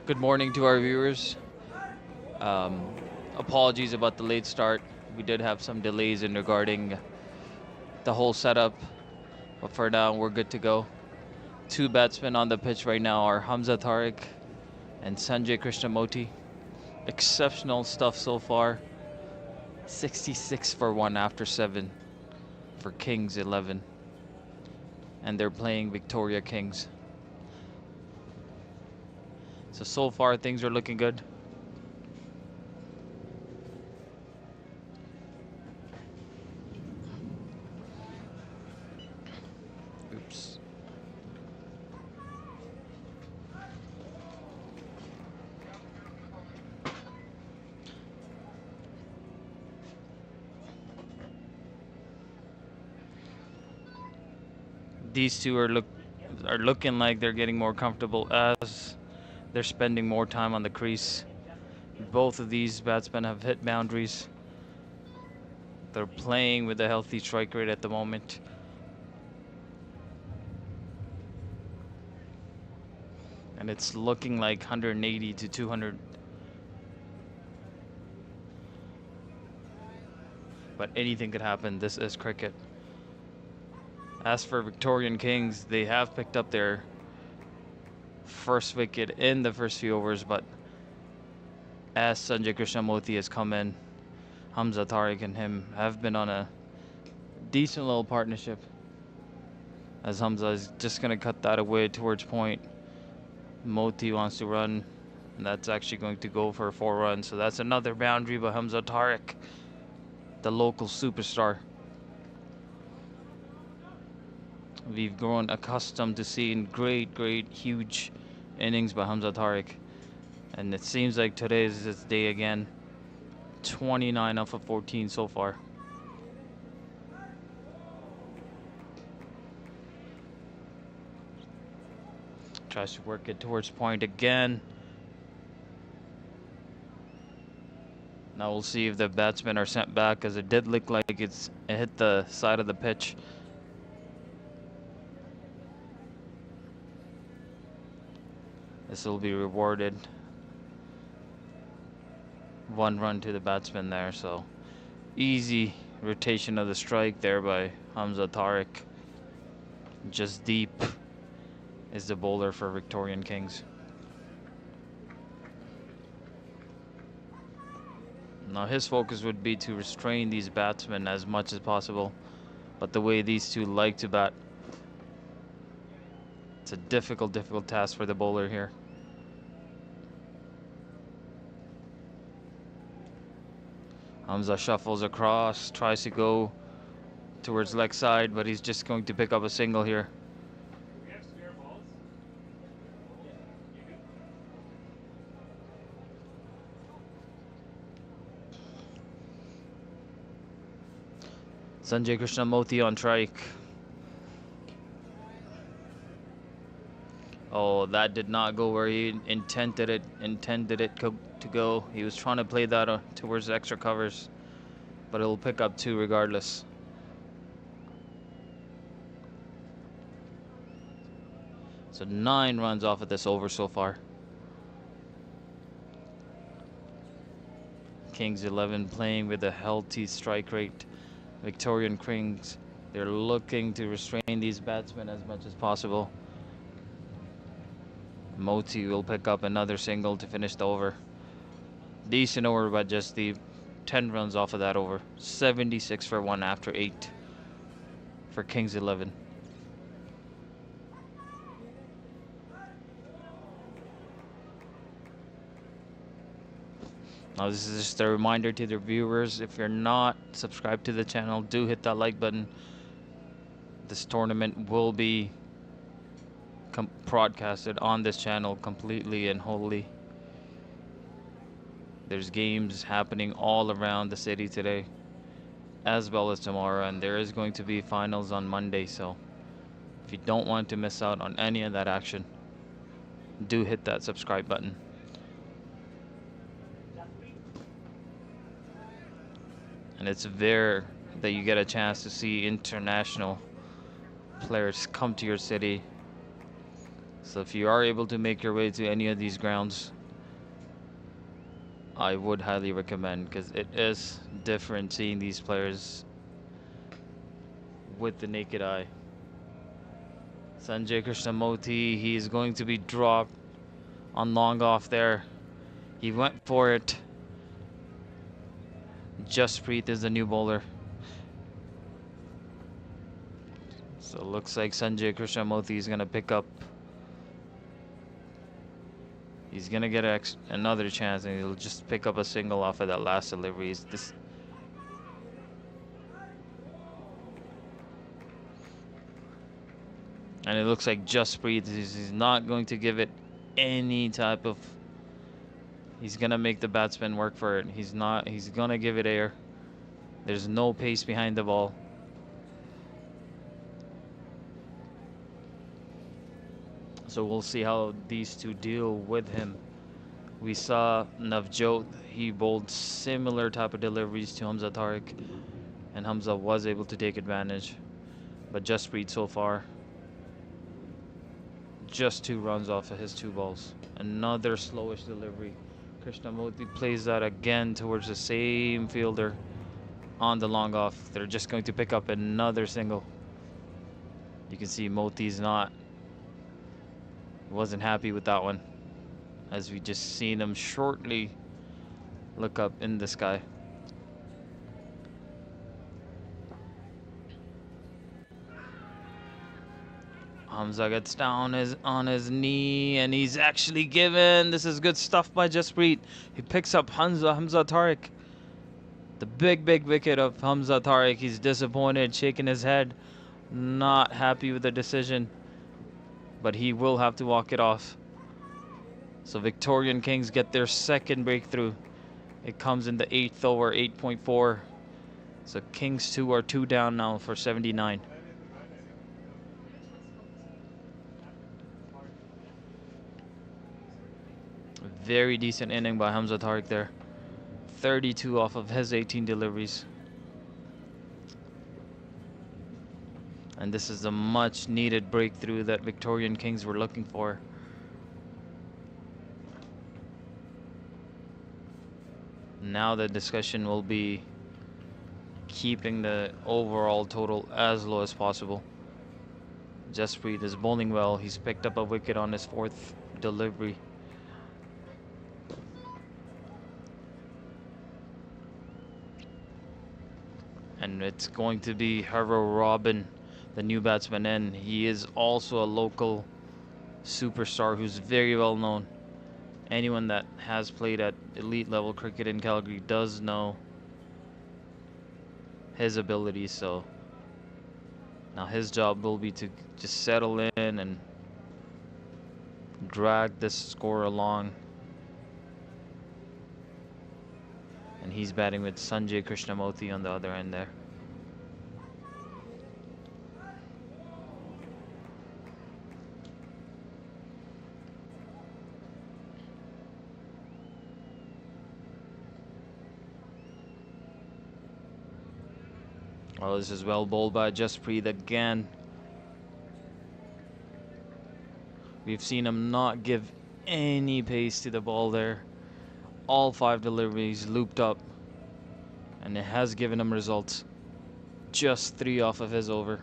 Good morning to our viewers. Um, Apologies about the late start. We did have some delays in regarding the whole setup, but for now we're good to go. Two batsmen on the pitch right now are Hamza Tariq and Sanjay Krishnamurti. Exceptional stuff so far. 66 for 1 after 7 for Kings 11. And they're playing Victorian Kings. So far things are looking good. Oops. These two are looking like they're getting more comfortable as they're spending more time on the crease. Both of these batsmen have hit boundaries. They're playing with a healthy strike rate at the moment. And it's looking like 180 to 200. But anything could happen. This is cricket. As for Victorian Kings, they have picked up their first wicket in the first few overs, but as Sanjay Krishnamurti has come in, Hamza Tariq and him have been on a decent little partnership. As Hamza is just going to cut that away towards point. Moti wants to run, and that's actually going to go for 4 runs. So that's another boundary by Hamza Tariq, the local superstar. We've grown accustomed to seeing great, huge innings by Hamza Tariq. And it seems like today is his day again. 29 off of 14 so far. Tries to work it towards point again. Now we'll see if the batsmen are sent back, as it did look like it hit the side of the pitch. This will be rewarded. 1 run to the batsman there, so easy rotation of the strike there by Hamza Tariq. Just deep is the bowler for Victorian Kings. Now his focus would be to restrain these batsmen as much as possible, but the way these two like to bat, it's a difficult task for the bowler here. Hamza shuffles across, tries to go towards leg side, but he's just going to pick up a single here. Sanjay Krishnamurti on strike. Oh, that did not go where he intended it to go. He was trying to play that towards the extra covers, but it'll pick up 2 regardless. So 9 runs off of this over so far. Kings 11 playing with a healthy strike rate. Victorian Kings, they're looking to restrain these batsmen as much as possible. Moti will pick up another single to finish the over. Decent over, but just the 10 runs off of that over. 76 for 1 after 8 for Kings 11. Now this is just a reminder to the viewers, if you're not subscribed to the channel, do hit that like button. This tournament will be broadcasted on this channel completely and wholly. There's games happening all around the city today, as well as tomorrow, and there is going to be finals on Monday, so if you don't want to miss out on any of that action, do hit that subscribe button. And it's there that you get a chance to see international players come to your city. So if you are able to make your way to any of these grounds, I would highly recommend, because it is different seeing these players with the naked eye. Sanjay Krishnamurti, he is going to be dropped on long off there. He went for it. Jaspreet is the new bowler. So it looks like Sanjay Krishnamurti is going to pick up. He's going to get another chance, and he'll just pick up a single off of that last delivery. And it looks like Jaspreet is not going to give it any type of... He's going to make the batsman work for it. He's going to give it air. There's no pace behind the ball. So we'll see how these two deal with him. We saw Navjot, he bowled similar type of deliveries to Hamza Tariq, and Hamza was able to take advantage. But Jaspreet so far, just 2 runs off of his 2 balls. Another slowish delivery. Krishnamurti plays that again towards the same fielder on the long off. They're just going to pick up another single. You can see Moti's wasn't happy with that one, as we just seen him shortly look up in the sky. Hamza gets down on his knee, and he's actually given. This is good stuff by Jaspreet. He picks up Hamza Tariq. The big wicket of Hamza Tariq. He's disappointed, shaking his head, not happy with the decision, but he will have to walk it off. So Victorian Kings get their second breakthrough. It comes in the 8th over, 8.4. So Kings 2 are 2 down now for 79. Very decent inning by Hamza Tariq there. 32 off of his 18 deliveries. And this is a much needed breakthrough that Victorian Kings were looking for. Now the discussion will be keeping the overall total as low as possible. Jaspreet is bowling well. He's picked up a wicket on his 4th delivery. And it's going to be Harrow Robin, the new batsman, in. He is also a local superstar who's very well known. Anyone that has played at elite level cricket in Calgary does know his abilities. So now his job will be to just settle in and drag this score along. And he's batting with Sanjay Krishnamurti on the other end there. Oh, this is well bowled by Jaspreet again. We've seen him not give any pace to the ball there. All 5 deliveries looped up, and it has given him results. Just 3 off of his over.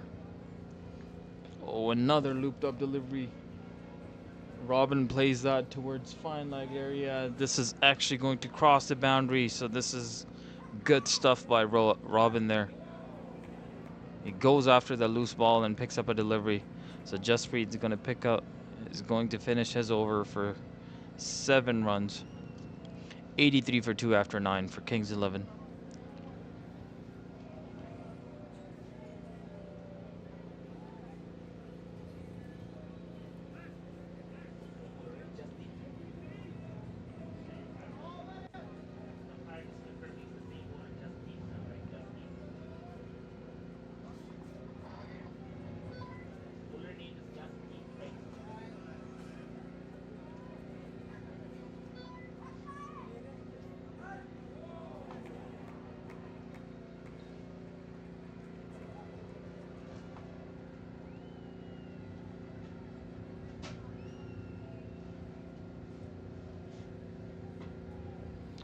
Oh, another looped up delivery. Robin plays that towards fine leg area. This is actually going to cross the boundary, so this is good stuff by Robin there. He goes after the loose ball and picks up a delivery. So Jaspreet is going to finish his over for 7 runs. 83 for 2 after 9 for Kings 11.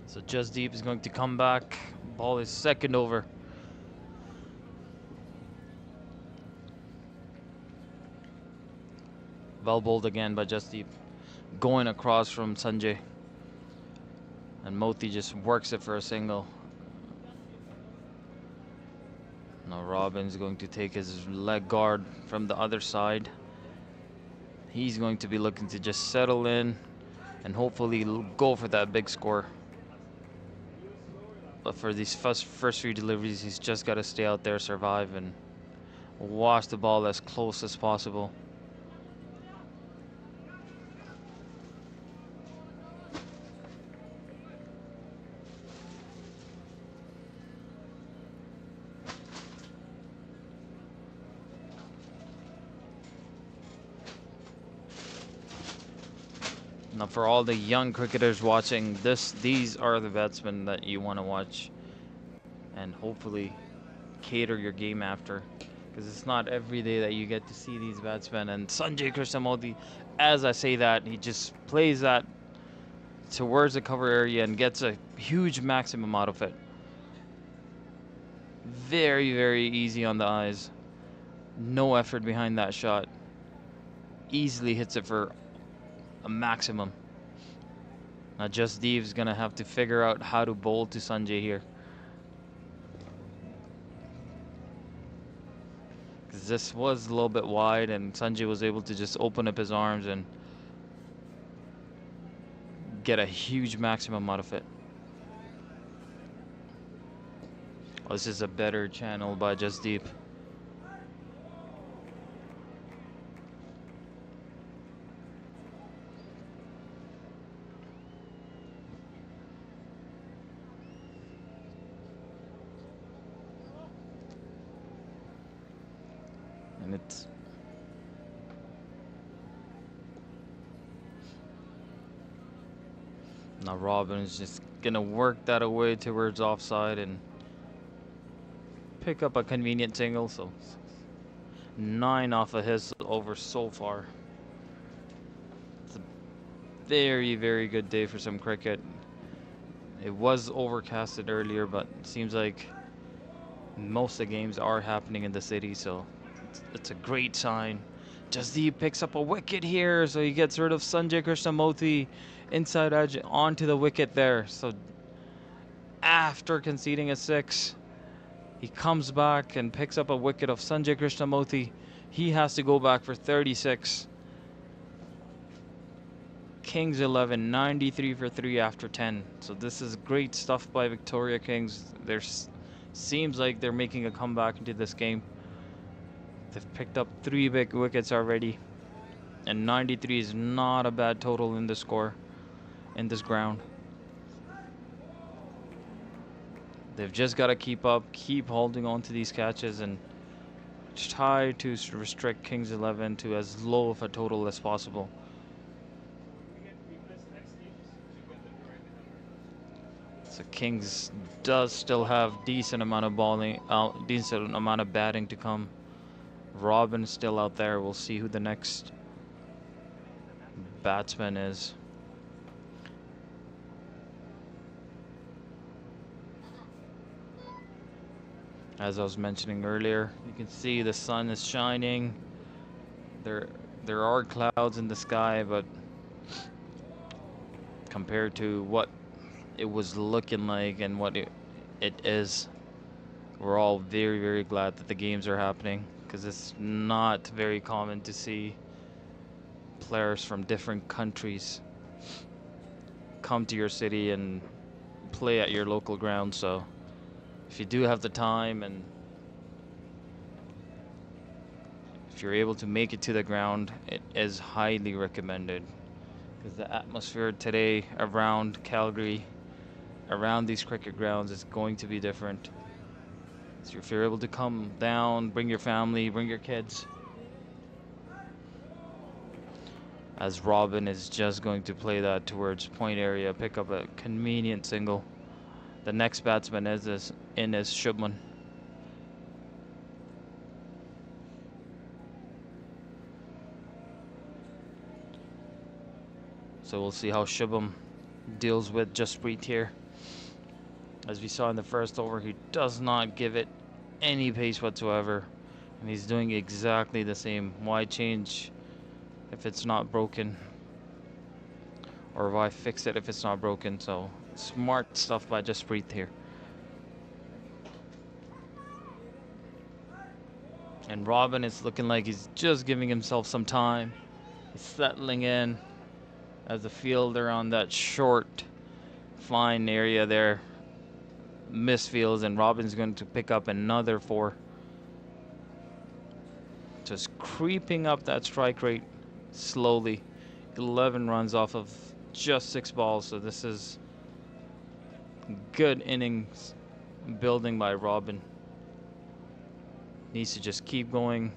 So Just Deep is going to come back. Ball is second over. Well bowled again by Just Deep. Going across from Sanjay. And Moti just works it for a single. Now Robin's going to take his leg guard from the other side. He's going to be looking to just settle in and hopefully go for that big score. But for these first few deliveries, he's just got to stay out there, survive, and watch the ball as close as possible. Now, for all the young cricketers watching this, these are the batsmen that you want to watch and hopefully cater your game after, because it's not every day that you get to see these batsmen. And Sanjay Krishnamurthy, as I say that, he just plays that towards the cover area and gets a huge maximum out of it. Very, very easy on the eyes. No effort behind that shot. Easily hits it for a maximum. Now Just Deep's gonna have to figure out how to bowl to Sanjay here. Because this was a little bit wide and Sanjay was able to just open up his arms and get a huge maximum out of it. Oh, this is a better channel by Just Deep. And it's now Robin's just gonna work that away towards offside and pick up a convenient single. So 9 off of his over so far. It's a very, very good day for some cricket. It was overcasted earlier, but it seems like most of the games are happening in the city, so it's a great sign. Just Deep picks up a wicket here, so he gets rid of Sanjay Krishnamurthy inside edge onto the wicket there. So after conceding a 6, he comes back and picks up a wicket of Sanjay Krishnamurthy. He has to go back for 36. Kings 11, 93 for 3 after 10. So this is great stuff by Victoria Kings. Seems like they're making a comeback into this game. They've picked up 3 big wickets already. And 93 is not a bad total in the score, in this ground. They've just got to keep up, keep holding on to these catches, and try to restrict Kings 11 to as low of a total as possible. So Kings does still have decent amount of decent amount of batting to come. Robin's still out there. We'll see who the next batsman is. As I was mentioning earlier, you can see the sun is shining. There are clouds in the sky, but compared to what it was looking like and what it is, we're all very, very glad that the games are happening, because it's not very common to see players from different countries come to your city and play at your local ground. So if you do have the time and if you're able to make it to the ground, it is highly recommended, because the atmosphere today around Calgary, around these cricket grounds, is going to be different. So if you're able to come down, bring your family, bring your kids. As Robin is just going to play that towards point area, pick up a convenient single. The next batsman is Shubman. So we'll see how Shubham deals with Jasprit here. As we saw in the first over, he does not give it any pace whatsoever. And he's doing exactly the same. Why change if it's not broken? Or why fix it if it's not broken? So smart stuff by Jasprit here. And Robin is looking like he's just giving himself some time. He's settling in as a fielder on that short, fine area there. Misfields, and Robin's going to pick up another 4. Just creeping up that strike rate slowly. 11 runs off of just 6 balls, so this is good innings building by Robin. Needs to just keep going,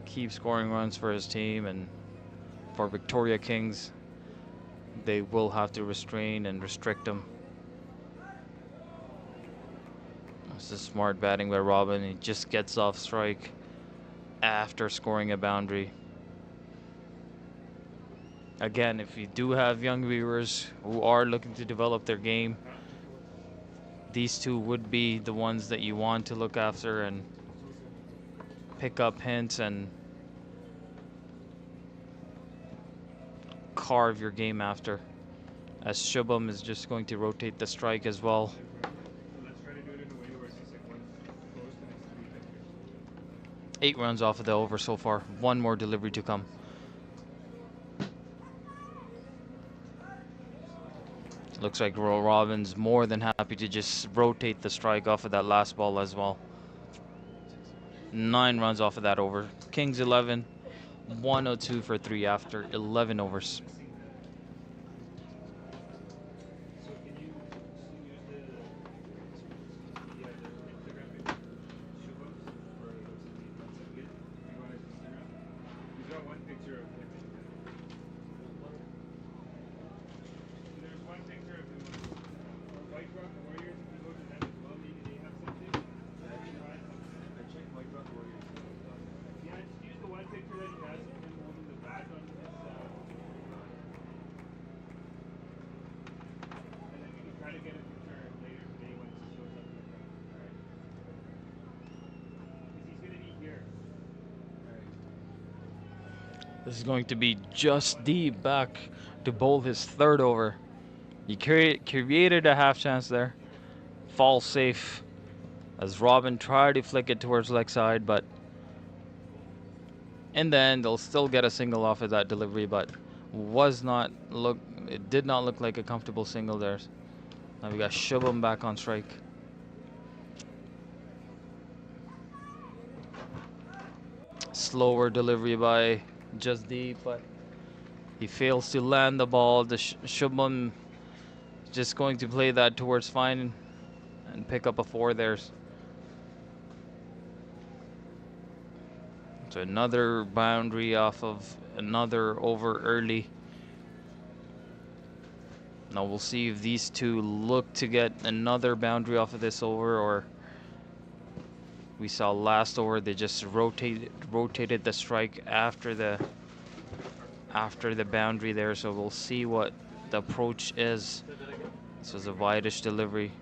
keep scoring runs for his team, and for Victoria Kings, they will have to restrain and restrict him. This is smart batting by Robin. He just gets off strike after scoring a boundary. Again, if you do have young viewers who are looking to develop their game, these two would be the ones that you want to look after and pick up hints and carve your game after. As Shubham is just going to rotate the strike as well. 8 runs off of the over so far. 1 more delivery to come. Looks like Robin's more than happy to just rotate the strike off of that last ball as well. 9 runs off of that over. Kings 11, 102 for 3 after 11 overs. This is going to be just deep back to bowl his 3rd over. He created a half chance there. Falls safe as Robin tried to flick it towards leg side, but in the end they'll still get a single off of that delivery, but it did not look like a comfortable single there. Now we got Shubham back on strike. Slower delivery by just deep, but he fails to land the ball. The Shubham just going to play that towards fine and pick up a 4 there. So another boundary off of another over early. Now we'll see if these two look to get another boundary off of this over, or we saw last over they just rotated the strike after the boundary there. So we'll see what the approach is. This was a wide-ish delivery.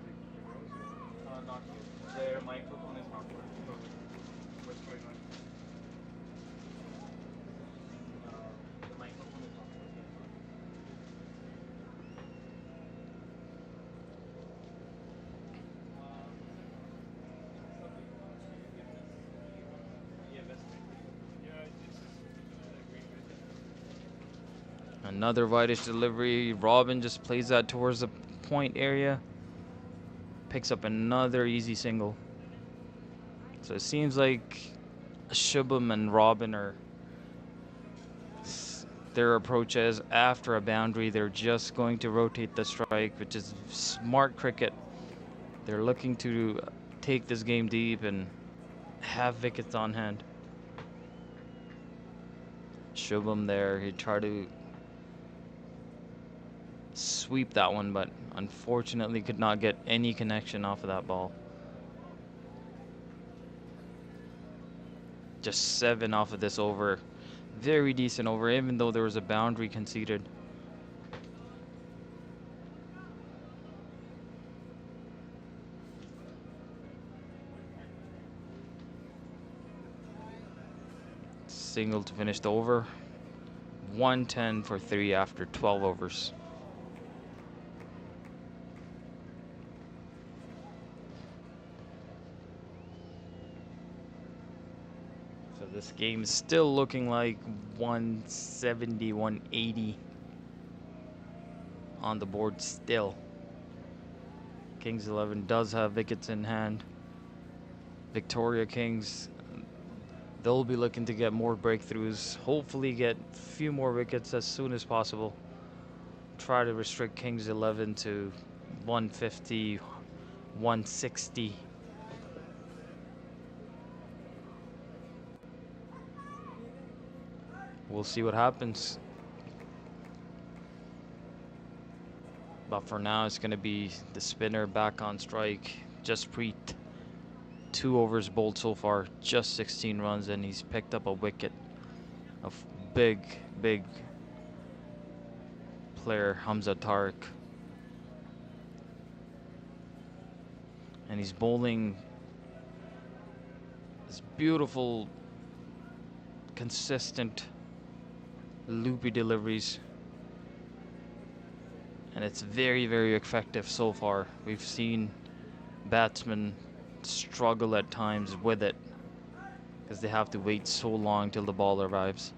Another wide-ish delivery. Robin just plays that towards the point area. Picks up another easy single. So it seems like Shubham and Robin their approach is after a boundary, they're just going to rotate the strike, which is smart cricket. They're looking to take this game deep and have wickets on hand. Shubham there, he tried to sweep that one, but unfortunately could not get any connection off of that ball. Just 7 off of this over. Very decent over, even though there was a boundary conceded. single to finish the over. 110 for 3 after 12 overs. So this game is still looking like 170, 180 on the board still. Kings 11 does have wickets in hand. Victoria Kings, they'll be looking to get more breakthroughs, hopefully get a few more wickets as soon as possible. Try to restrict Kings 11 to 150, 160. We'll see what happens. But for now, it's going to be the spinner back on strike. Jasprit, 2 overs bowled so far, just 16 runs, and he's picked up a wicket. A big player, Hamza Tariq. And he's bowling this beautiful, consistent, loopy deliveries. And it's very effective so far. We've seen batsmen struggle at times with it because they have to wait so long till the ball arrives.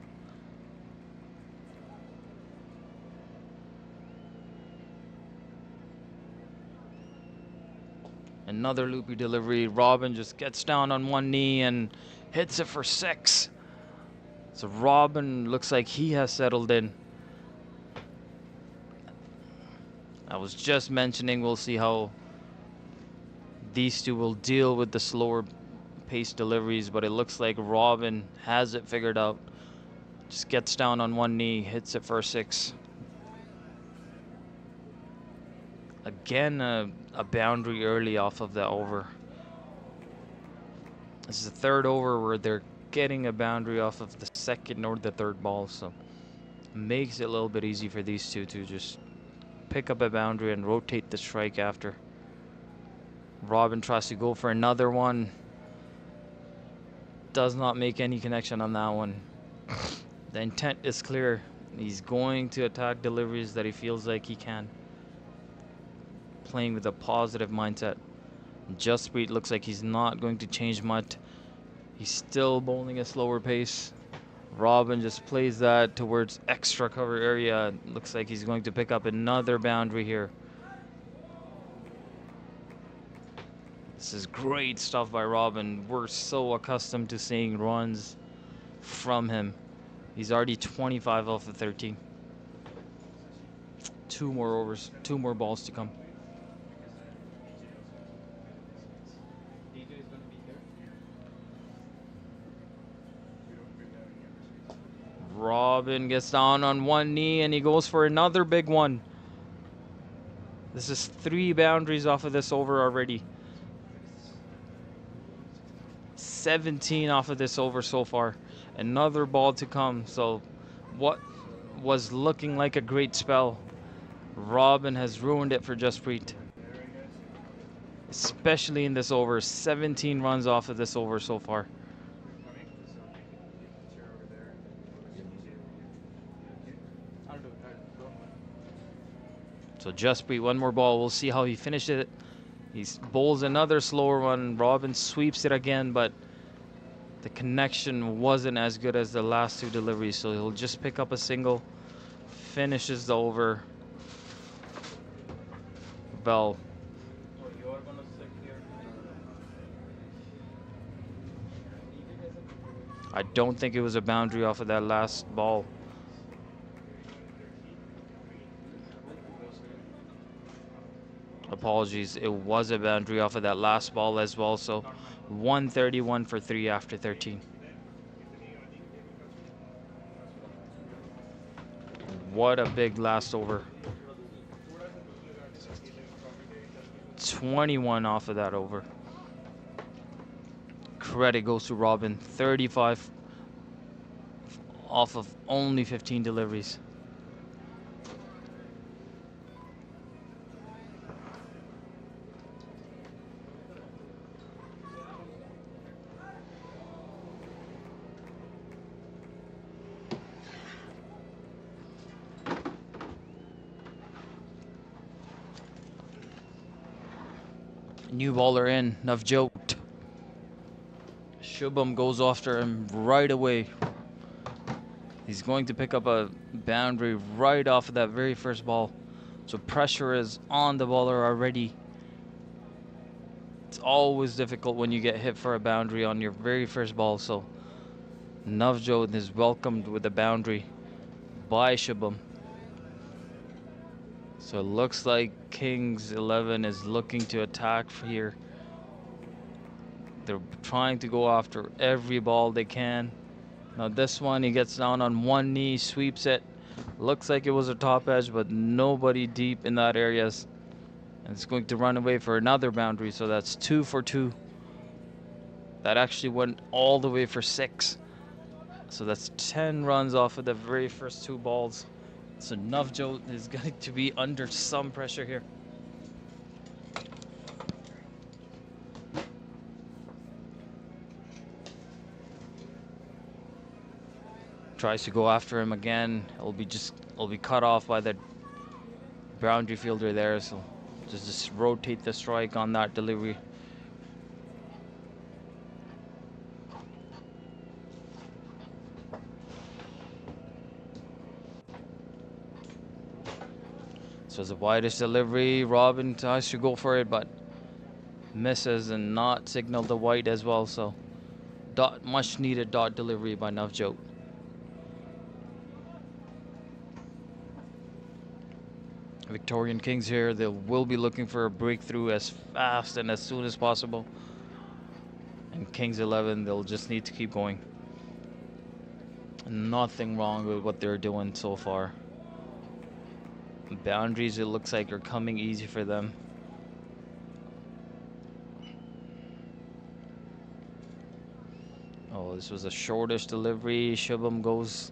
Another loopy delivery. Robin just gets down on one knee and hits it for 6. So Robin looks like he has settled in. I was just mentioning we'll see how these two will deal with the slower pace deliveries, but it looks like Robin has it figured out. Just gets down on one knee, hits it for 6. Again, a boundary early off of the over. This is the 3rd over where they're getting a boundary off of the 2nd or the 3rd ball, so makes it a little bit easy for these two to just pick up a boundary and rotate the strike after. Robin tries to go for another one. Does not make any connection on that one. The intent is clear. He's going to attack deliveries that he feels like he can. Playing with a positive mindset. Jasprit looks like he's not going to change much. He's still bowling a slower pace. Robin just plays that towards extra cover area. Looks like he's going to pick up another boundary here. This is great stuff by Robin. We're so accustomed to seeing runs from him. He's already 25 off of 13. 2 more overs, 2 more balls to come. Robin gets down on one knee and he goes for another big one. This is 3 boundaries off of this over already. 17 off of this over so far. Another ball to come. So what was looking like a great spell, Robin has ruined it for Jasprit. Especially in this over. 17 runs off of this over so far. So Jasprit, one more ball. We'll see how he finishes it. He bowls another slower one. Robin sweeps it again, but the connection wasn't as good as the last 2 deliveries. So he'll just pick up a single, finishes the over. Well, I don't think it was a boundary off of that last ball. Apologies, it was a boundary off of that last ball as well. So 131 for 3 after 13. What a big last over. 21 off of that over. Credit goes to Robin. 35 off of only 15 deliveries. New bowler in, Navjot. Shubham goes after him right away. He's going to pick up a boundary right off of that very first ball. So pressure is on the bowler already. It's always difficult when you get hit for a boundary on your very first ball. So Navjot is welcomed with a boundary by Shubham. So it looks like Kings 11 is looking to attack here. They're trying to go after every ball they can. Now this one, he gets down on one knee, sweeps it. Looks like it was a top edge, but nobody deep in that area. And it's going to run away for another boundary, so that's 2 for 2. That actually went all the way for 6. So that's 10 runs off of the very first 2 balls. So Navjot is going to be under some pressure here. Tries to go after him again. It'll be cut off by the boundary fielder there. So just rotate the strike on that delivery. So it's the widest delivery. Robin tries to go for it, but misses and not signaled the wide as well. So much needed dot delivery by Navjot. Victorian Kings here, they will be looking for a breakthrough as fast and as soon as possible. And Kings 11, they'll just need to keep going. Nothing wrong with what they're doing so far. Boundaries, it looks like, are coming easy for them. Oh, this was a shortish delivery. Shubham goes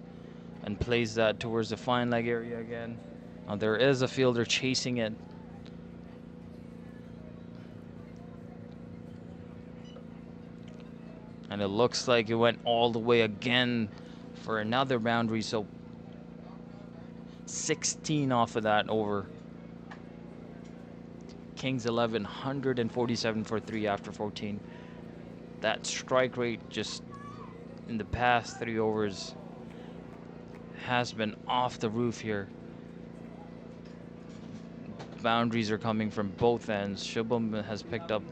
and plays that towards the fine leg area again. Now there is a fielder chasing it. And it looks like it went all the way again for another boundary. So 16 off of that over. Kings 11, 147 for 3 after 14. That strike rate just in the past 3 overs has been off the roof here. Boundaries are coming from both ends. Shubham has picked up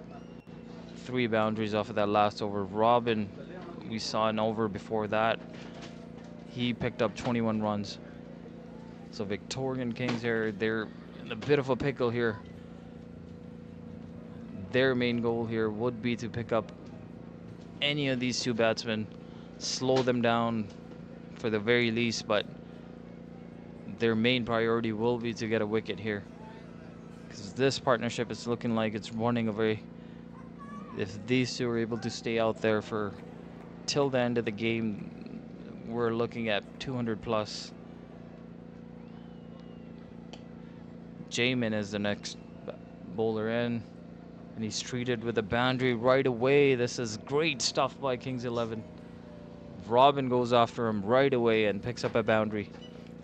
3 boundaries off of that last over. Robin, we saw an over before that. He picked up 21 runs. So Victorian Kings here, they're in a bit of a pickle here. Their main goal here would be to pick up any of these 2 batsmen, slow them down for the very least, but their main priority will be to get a wicket here. Because this partnership is looking like it's running away. If these 2 are able to stay out there for till the end of the game, we're looking at 200 plus. Jamin is the next bowler in, and he's treated with a boundary right away. This is great stuff by Kings 11. Robin goes after him right away and picks up a boundary.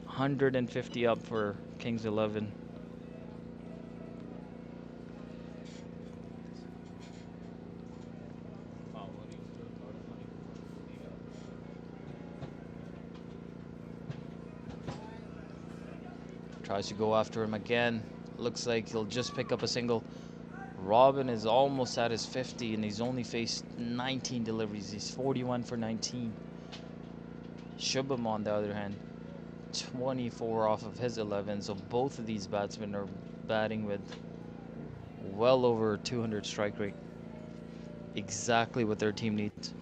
150 up for Kings 11. Tries to go after him again. Looks like he'll just pick up a single. Robin is almost at his 50 and he's only faced 19 deliveries. He's 41 for 19. Shubham, on the other hand, 24 off of his 11. So both of these batsmen are batting with well over 200 strike rate. Exactly what their team needs.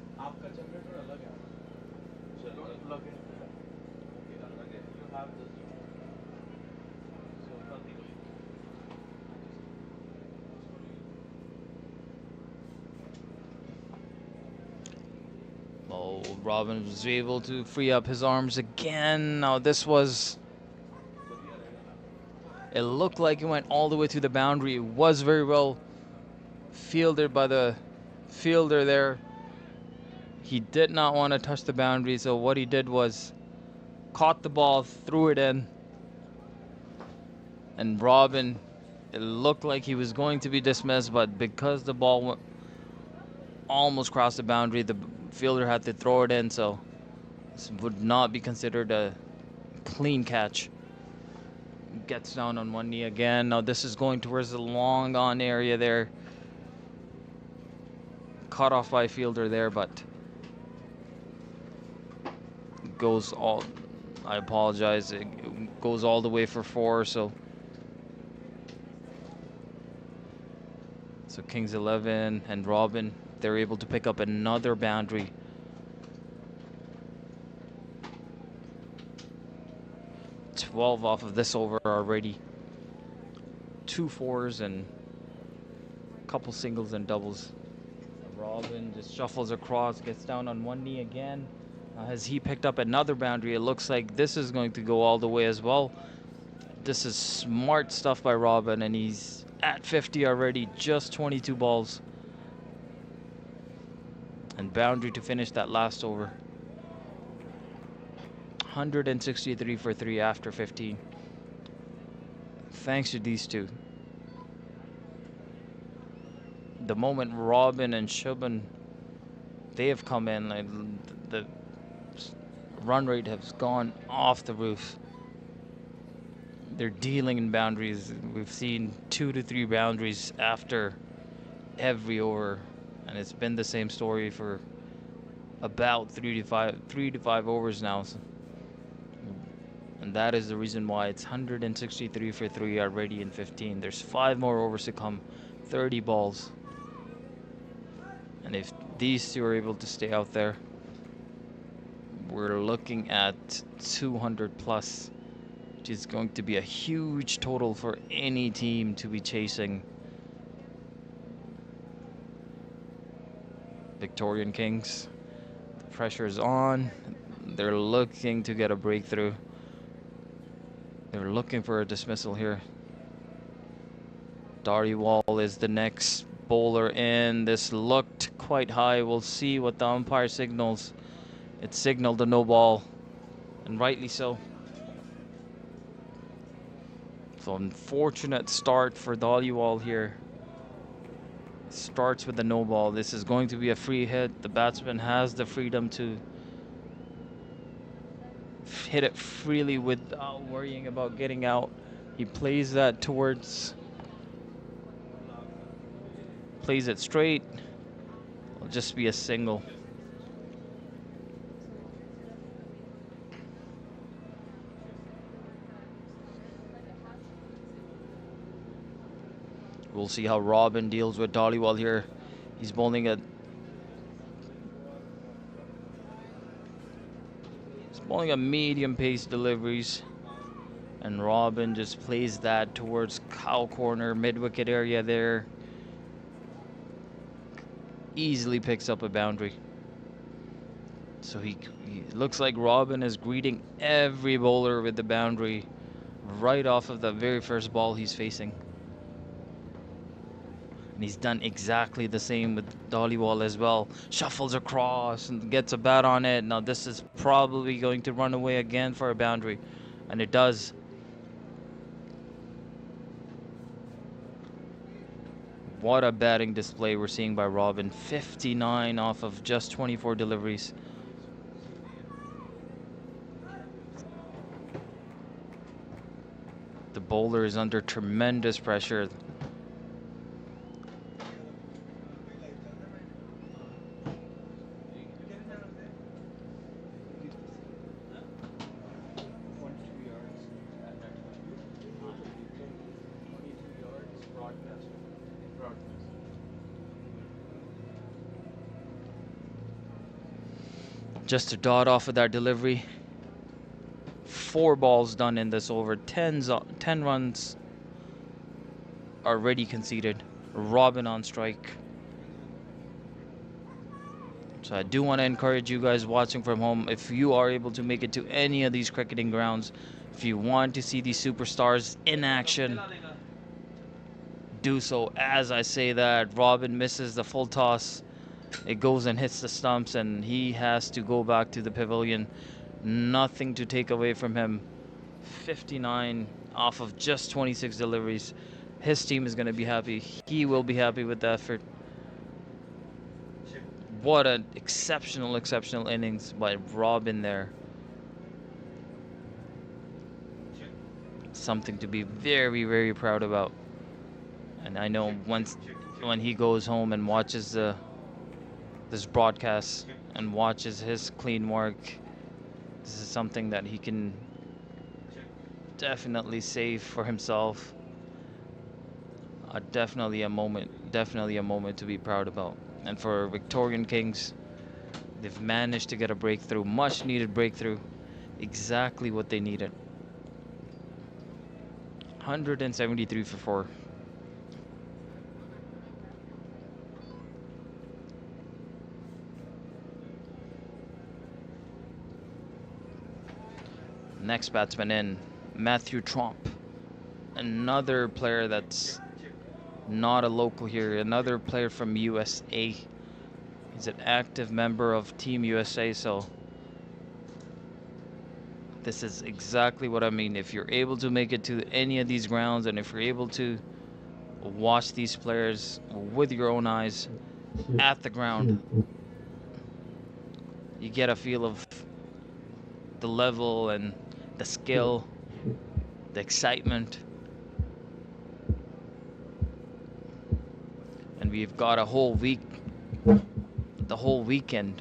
Oh, Robin was able to free up his arms again. Now this was... It looked like it went all the way to the boundary. It was very well fielded by the fielder there. He did not want to touch the boundary, so what he did was caught the ball, threw it in, and Robin It looked like he was going to be dismissed, but because the ball went, almost crossed the boundary, the fielder had to throw it in, so this would not be considered a clean catch. Gets down on one knee again. Now this is going towards the long on area there. Cut off by a fielder there, but goes all, I apologize, it goes all the way for 4, so Kings 11 and Robin, they're able to pick up another boundary. $12 off of this over already. 2 fours and a couple singles and doubles. Robin just shuffles across, gets down on one knee again. As he picked up another boundary, it looks like this is going to go all the way as well. This is smart stuff by Robin, and he's at 50 already, just 22 balls. And boundary to finish that last over. 163 for 3 after 15. Thanks to these two. The moment Robin and Shubin, they have come in, like, the run rate has gone off the roof. They're dealing in boundaries. We've seen 2 to 3 boundaries after every over, and it's been the same story for about 3 to 5 overs now. So, and that is the reason why it's 163 for 3 already in 15. There's 5 more overs to come, 30 balls. And if these two are able to stay out there, we're looking at 200 plus, which is going to be a huge total for any team to be chasing. Victorian Kings, the pressure is on. They're looking to get a breakthrough. They're looking for a dismissal here. Dhaliwal is the next bowler in. This looked quite high. We'll see what the umpire signals. It signaled a no ball, and rightly so. So unfortunate start for Dhaliwal here. Starts with a no ball. This is going to be a free hit. The batsman has the freedom to hit it freely without worrying about getting out. He plays that towards, plays it straight. It'll just be a single. We'll see how Robin deals with Dhaliwal here. He's bowling a medium pace deliveries, and Robin just plays that towards cow corner, mid wicket area there. Easily picks up a boundary. So he looks like Robin is greeting every bowler with the boundary right off of the very first ball he's facing. And he's done exactly the same with Dhaliwal as well. Shuffles across and gets a bat on it. Now this is probably going to run away again for a boundary. And it does. What a batting display we're seeing by Robin. 59 off of just 24 deliveries. The bowler is under tremendous pressure. Just to dot off of that delivery. 4 balls done in this over. 10 runs already conceded. Robin on strike. So I do want to encourage you guys watching from home, if you are able to make it to any of these cricketing grounds, if you want to see these superstars in action, do so. As I say that, Robin misses the full toss. It goes and hits the stumps, and he has to go back to the pavilion. Nothing to take away from him. 59 off of just 26 deliveries. His team is going to be happy. He will be happy with the effort. What an exceptional innings by Robin there. Something to be very, very proud about. And I know when he goes home and watches this broadcast and watches his clean work, this is something that he can definitely save for himself. Definitely a moment to be proud about. And for Victorian Kings, they've managed to get a breakthrough, much needed breakthrough, exactly what they needed. 173 for 4. Next batsman in, Matthew Tromp. Another player that's not a local here, another player from USA. He's an active member of Team USA, so this is exactly what I mean. If you're able to make it to any of these grounds, and if you're able to watch these players with your own eyes at the ground, you get a feel of the level and the skill, the excitement. And we've got a whole week, the whole weekend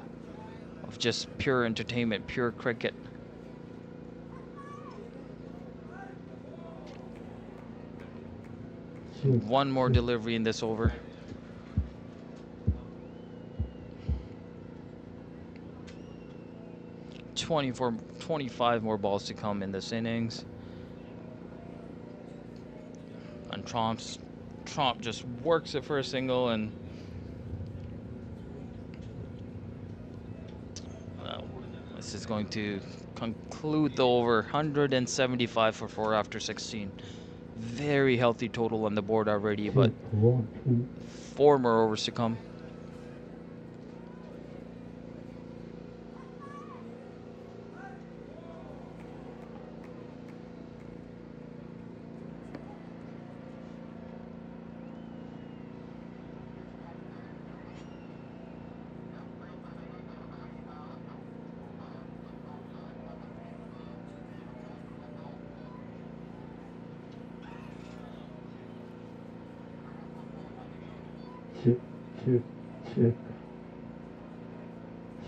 of just pure entertainment, pure cricket. One more delivery in this over. .24, 25 more balls to come in this innings. And Tromp just works it for a single, and this is going to conclude the over. 175 for 4 after 16. Very healthy total on the board already, but 4 more overs to come.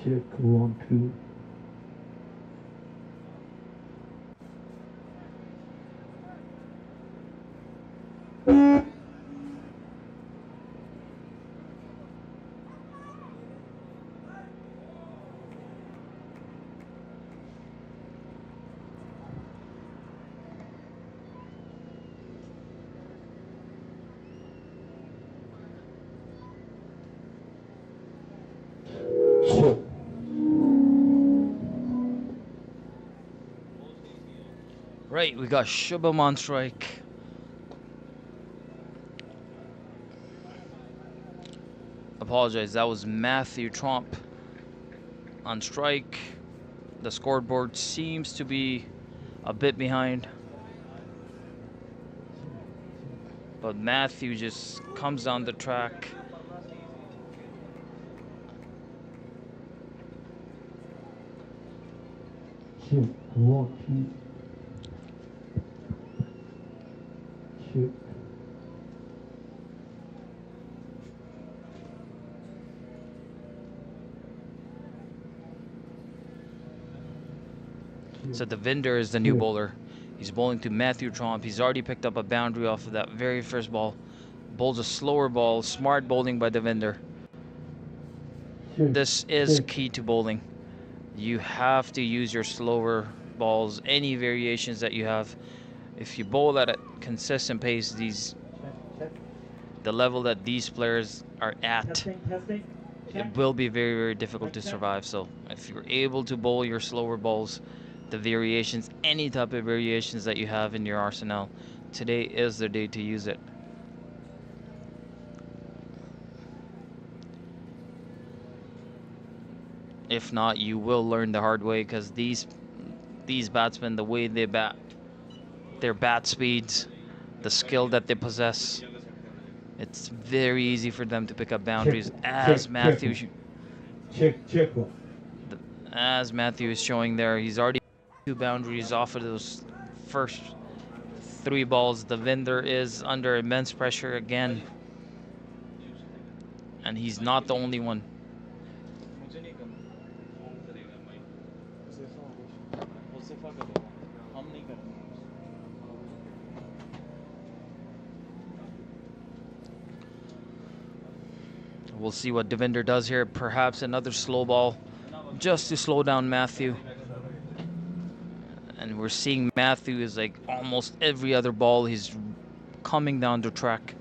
Check 1 2. Right, we got Shubham on strike. Apologize, that was Matthew Tromp on strike. The scoreboard seems to be a bit behind, but Matthew just comes down the track. So the Vinder is the new bowler. He's bowling to Matthew Tromp. He's already picked up a boundary off of that very first ball. Bowls a slower ball. Smart bowling by the Vinder. This is key to bowling. You have to use your slower balls, any variations that you have. If you bowl at a consistent pace, the level that these players are at, it will be very, very difficult to survive. So if you're able to bowl your slower balls, the variations, any type of variations that you have in your arsenal, today is the day to use it. If not, you will learn the hard way, because these batsmen, the way they bat, their bat speeds, the skill that they possess. It's very easy for them to pick up boundaries, Check. as Matthew is showing there. He's already 2 boundaries off of those first 3 balls. Devinder is under immense pressure again, and he's not the only one. We'll see what Devinder does here. Perhaps another slow ball just to slow down Matthew. And we're seeing Matthew is like almost every other ball, he's coming down the track.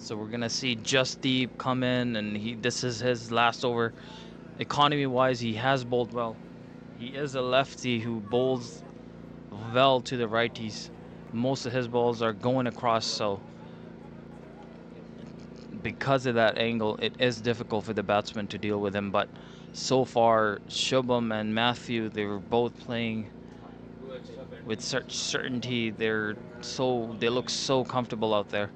So we're gonna see Just Deep come in, and this is his last over. Economy-wise, he has bowled well. He is a lefty who bowls well to the righties. Most of his balls are going across, so because of that angle, it is difficult for the batsman to deal with him. But so far, Shubham and Matthew, they were both playing with such certainty. They look so comfortable out there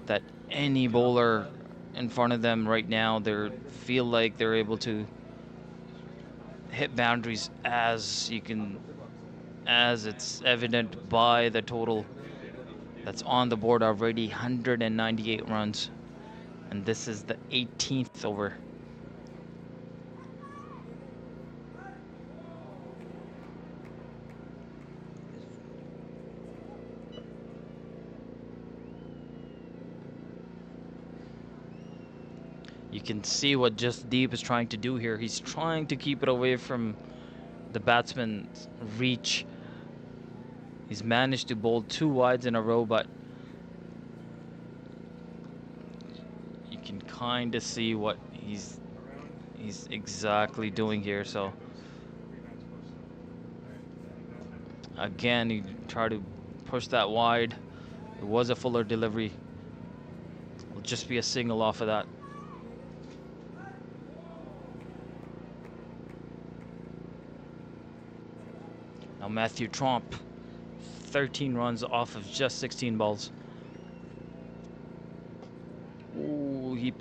that any bowler in front of them right now, they feel like they're able to hit boundaries, as it's evident by the total that's on the board already, 198 runs, and this is the 18th over. You can see what Just Deep is trying to do here. He's trying to keep it away from the batsman's reach. He's managed to bowl 2 wides in a row, but you can kind of see what he's exactly doing here. So again, he tried to push that wide. It was a fuller delivery. Will just be a single off of that. Now Matthew Tromp, 13 runs off of just 16 balls. Ooh, he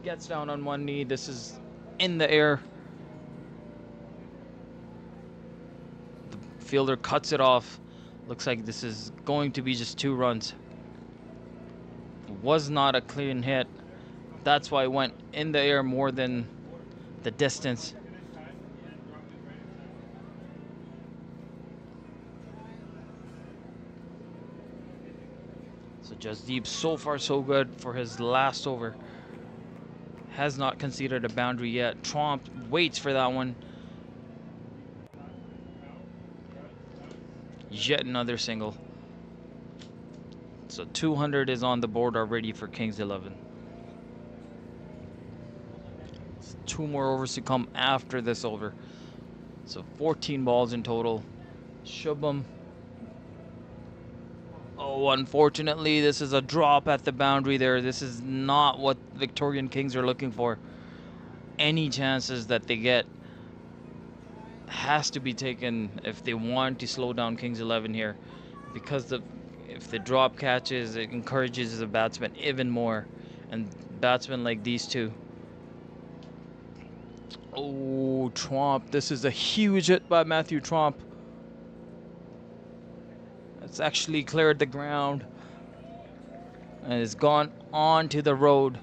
gets down on one knee. This is in the air. The fielder cuts it off. Looks like this is going to be just 2 runs. Was not a clean hit. That's why it went in the air more than the distance. So Jasdeep, so far so good for his last over. Has not conceded a boundary yet. Tromp waits for that one. Yet another single. So 200 is on the board already for Kings 11. So 2 more overs to come after this over. So 14 balls in total. Shubham. Oh, unfortunately, this is a drop at the boundary there. This is not what Victorian Kings are looking for. Any chances that they get has to be taken if they want to slow down Kings 11 here, because if the drop catches, it encourages the batsman even more, and batsmen like these two. Oh, Tromp, this is a huge hit by Matthew Tromp. It's actually cleared the ground and it's gone onto the road.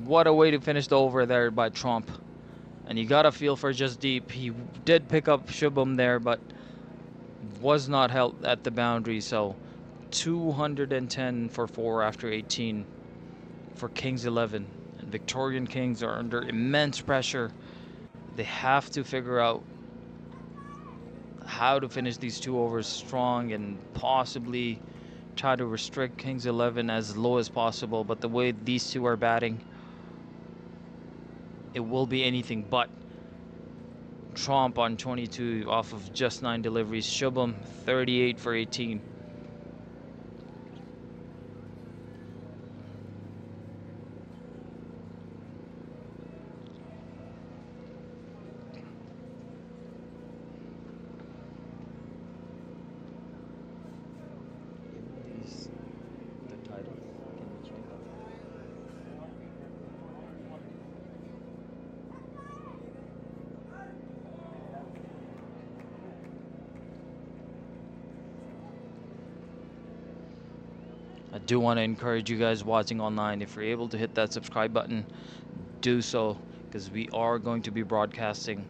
What a way to finish the over there by Tromp. And you got a feel for Jasdeep. He did pick up Shubham there, but was not held at the boundary. So 210 for 4 after 18 for Kings 11. And Victorian Kings are under immense pressure. They have to figure out how to finish these 2 overs strong and possibly try to restrict Kings 11 as low as possible. But the way these two are batting, it will be anything but. Tromp on 22 off of just 9 deliveries. Shubham 38 for 18. I do want to encourage you guys watching online, if you're able to hit that subscribe button, do so, because we are going to be broadcasting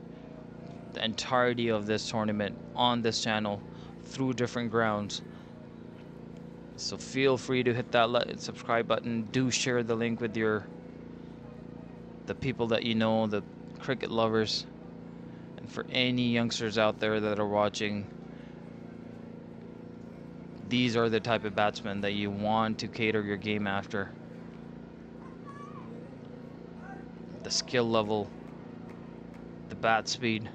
the entirety of this tournament on this channel through different grounds. So feel free to hit that subscribe button. Do share the link with the people that you know, the cricket lovers, and for any youngsters out there that are watching, these are the type of batsmen that you want to cater your game after. The skill level, the bat speed.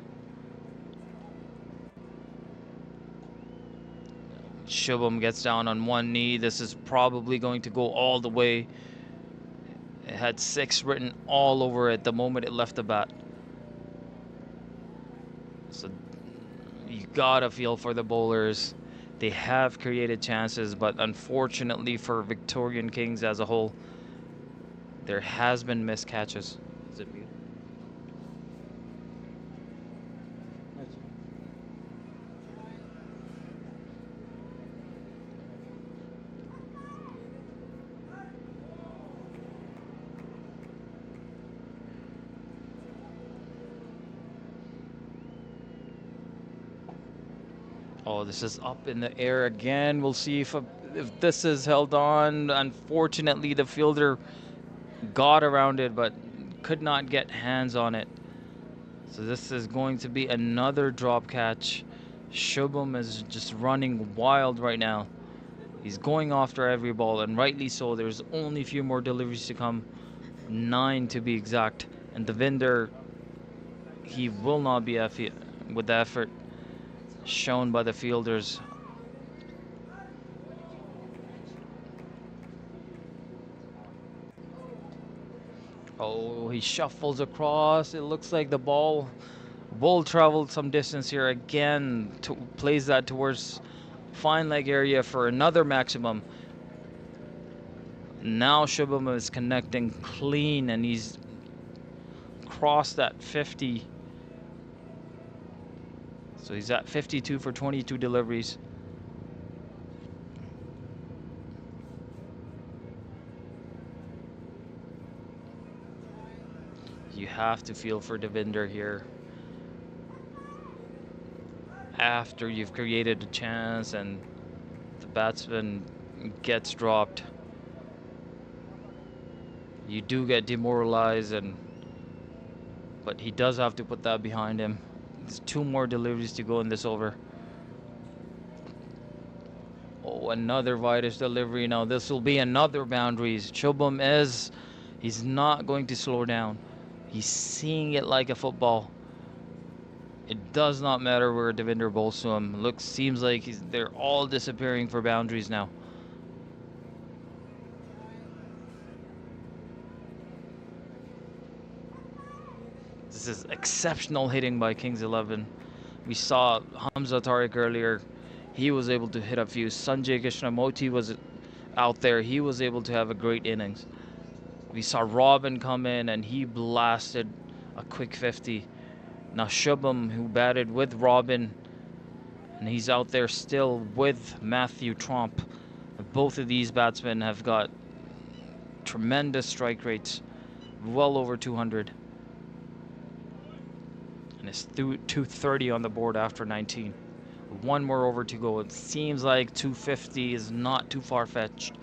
Shubham gets down on one knee. This is probably going to go all the way. It had 6 written all over it the moment it left the bat. So you gotta feel for the bowlers. They have created chances, but unfortunately for Victorian Kings as a whole, there has been missed catches. Is it mute? Oh, this is up in the air again. We'll see if this is held on. Unfortunately, the fielder got around it, but could not get hands on it. So this is going to be another drop catch. Shubham is just running wild right now. He's going after every ball, and rightly so. There's only a few more deliveries to come. 9 to be exact. And Devinder, he will not be with the effort shown by the fielders. Oh, he shuffles across. It looks like the ball will travel some distance here again. Plays that towards fine leg area for another maximum. Now Shubham is connecting clean, and he's crossed that 50. So he's at 52 for 22 deliveries. You have to feel for Devinder here. After you've created a chance and the batsman gets dropped, you do get demoralized, but he does have to put that behind him. There's 2 more deliveries to go in this over. Oh, another Vitus delivery. Now this will be another boundaries. Shubham he's not going to slow down. He's seeing it like a football. It does not matter where Devinder bowls to him. Seems like they're all disappearing for boundaries now. This is exceptional hitting by Kings 11. We saw Hamza Tariq earlier. He was able to hit a few. Sanjay Krishnamurti was out there. He was able to have a great innings. We saw Robin come in and he blasted a quick 50. Now Shubham, who batted with Robin, and he's out there still with Matthew Tromp. Both of these batsmen have got tremendous strike rates, well over 200. And it's 230 on the board after 19. 1 more over to go. It seems like 250 is not too far-fetched.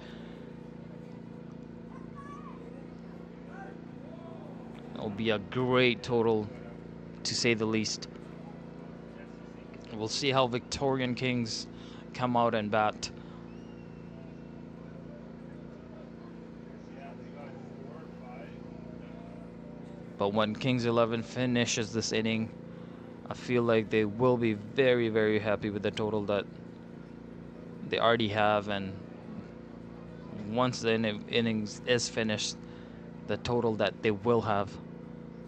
It'll be a great total, to say the least. We'll see how Victorian Kings come out and bat. But when Kings 11 finishes this inning, I feel like they will be very, very happy with the total that they already have. And once the innings is finished, the total that they will have.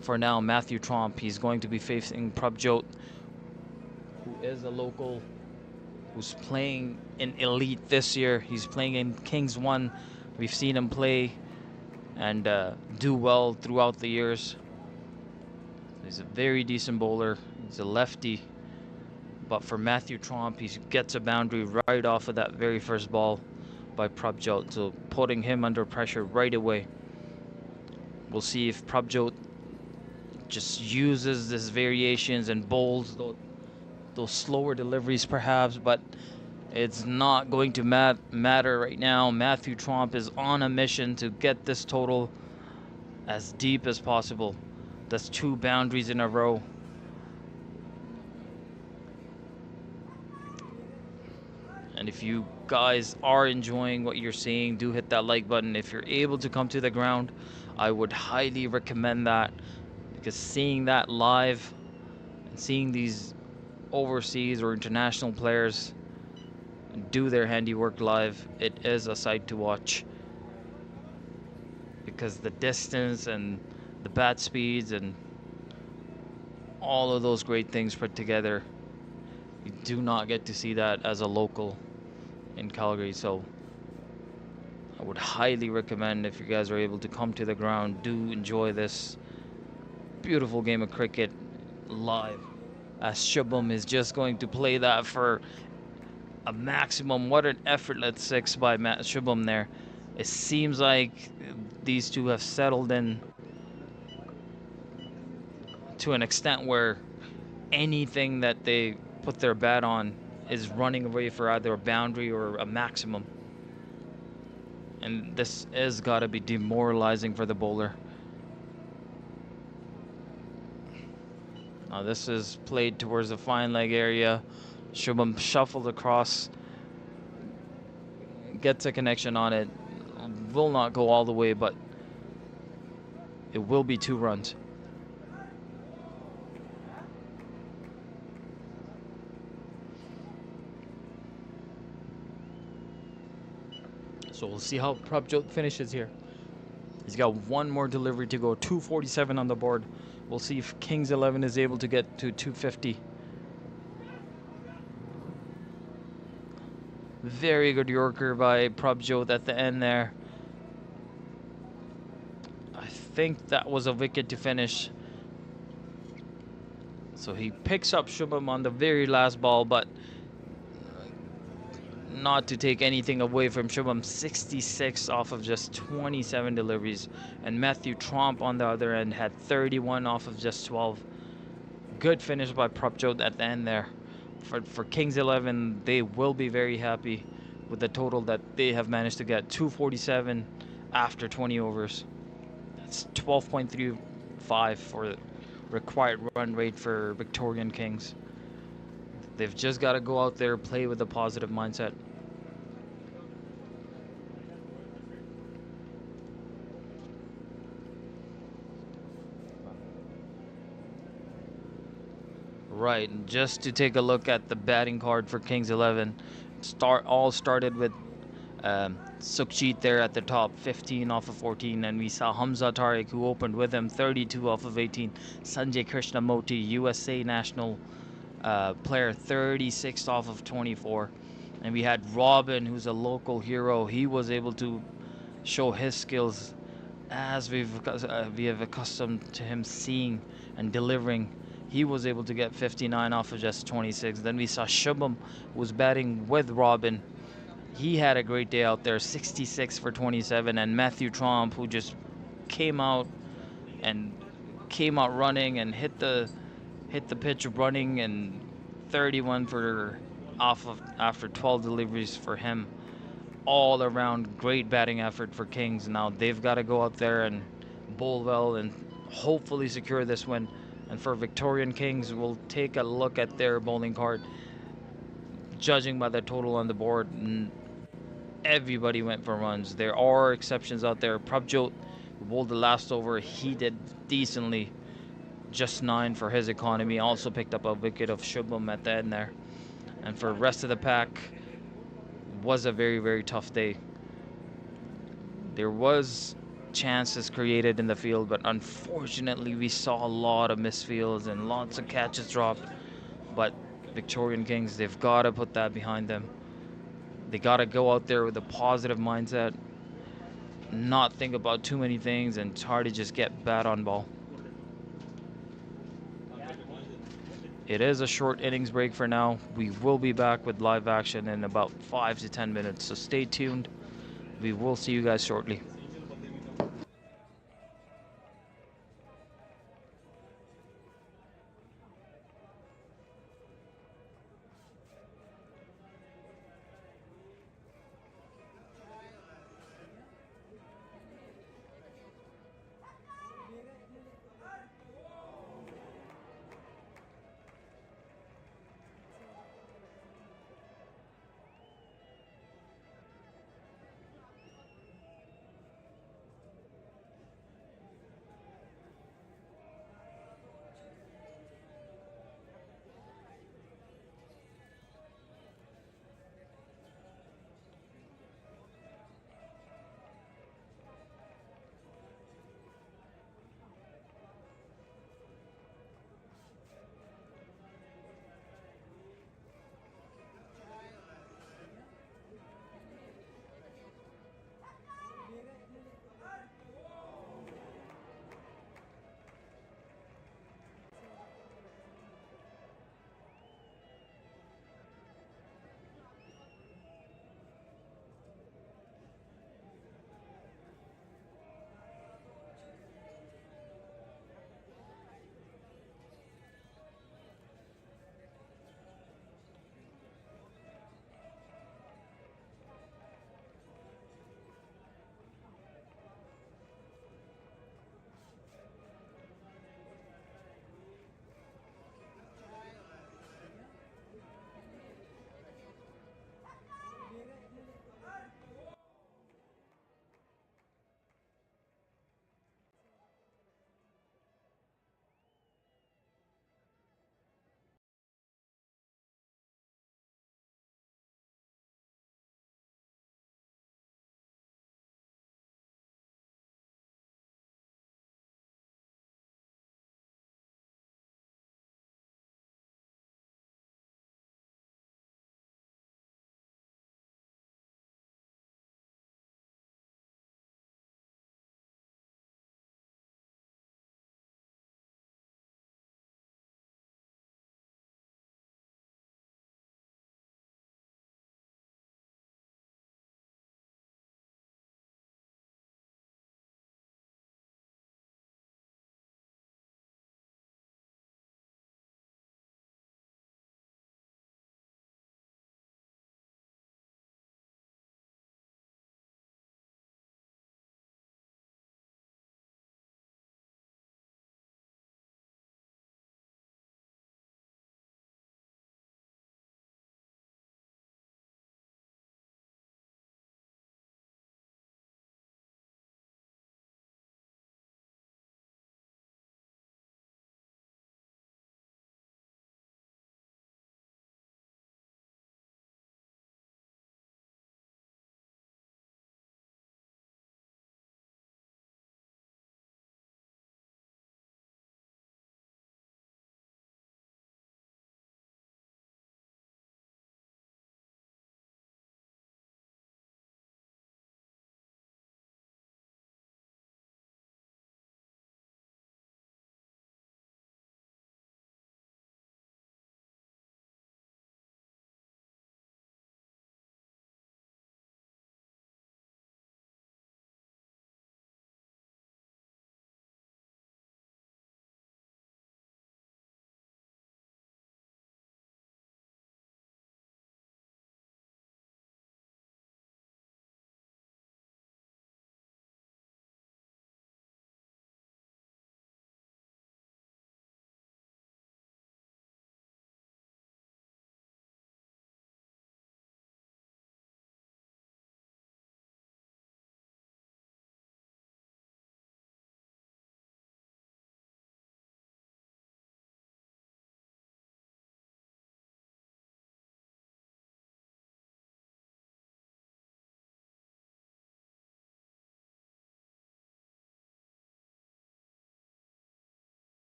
For now, Matthew Tromp, he's going to be facing Prabjot, who is a local, who's playing in Elite this year. He's playing in Kings 1. We've seen him play and do well throughout the years. He's a very decent bowler. He's a lefty. But for Matthew Tromp, he gets a boundary right off of that very first ball by Prabjot, so putting him under pressure right away. We'll see if Prabjot just uses these variations and bowls those slower deliveries perhaps, but it's not going to matter right now. Matthew Tromp is on a mission to get this total as deep as possible. That's 2 boundaries in a row. And if you guys are enjoying what you're seeing, do hit that like button. If you're able to come to the ground, I would highly recommend that, because seeing that live and seeing these overseas or international players do their handiwork live, it is a sight to watch, because the distance and the bat speeds and all of those great things put together, you do not get to see that as a local in Calgary. So I would highly recommend, if you guys are able to come to the ground, do enjoy this beautiful game of cricket live, as Shubham is just going to play that for a maximum. What an effortless 6 by Shubham there. It seems like these two have settled in to an extent where anything that they put their bat on is running away for either a boundary or a maximum. And this has got to be demoralizing for the bowler. Now this is played towards the fine leg area. Shubham shuffled across, gets a connection on it. Will not go all the way, but it will be 2 runs. So we'll see how Prabjot finishes here. He's got 1 more delivery to go. 247 on the board. We'll see if Kings 11 is able to get to 250. Very good Yorker by Prabjot at the end there. I think that was a wicket to finish. So he picks up Shubham on the very last ball, but not to take anything away from Shubham. 66 off of just 27 deliveries. And Matthew Tromp on the other end had 31 off of just 12. Good finish by Prabjot at the end there. For Kings 11, they will be very happy with the total that they have managed to get, 247 after 20 overs. That's 12.35 for required run rate for Victorian Kings. They've just got to go out there, play with a positive mindset. Right, and just to take a look at the batting card for Kings 11, all started with Sukhjit there at the top, 15 off of 14, and we saw Hamza Tariq, who opened with him, 32 off of 18. Sanjay Krishnamurti, USA national player, 36 off of 24. And we had Robin, who's a local hero. He was able to show his skills as we have accustomed to him seeing and delivering. He was able to get 59 off of just 26. Then we saw Shubham, who was batting with Robin. He had a great day out there, 66 for 27. And Matthew Tromp, who just came out running and hit the pitch running, and 31 for after 12 deliveries for him. All around great batting effort for Kings. Now they've got to go out there and bowl well and hopefully secure this win. And for Victorian Kings, we'll take a look at their bowling card. Judging by the total on the board, everybody went for runs. There are exceptions out there. Prabjot bowled the last over. He did decently. Just 9 for his economy. Also picked up a wicket of Shubham at the end there. And for the rest of the pack, was a very, very tough day. There was chances created in the field, but unfortunately we saw a lot of misfields and lots of catches dropped. But Victorian Kings, they've got to put that behind them. They got to go out there with a positive mindset, not think about too many things, and try to just get bat on ball. It is a short innings break for now. We will be back with live action in about 5 to 10 minutes, so stay tuned. We will see you guys shortly.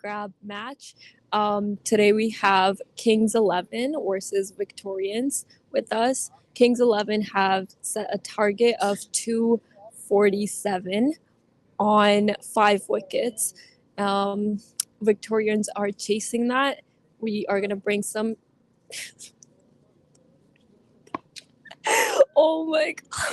grab match. Today we have Kings 11 versus Victorians with us. Kings 11 have set a target of 247 on 5 wickets. Victorians are chasing that. We are going to bring some. Oh my God.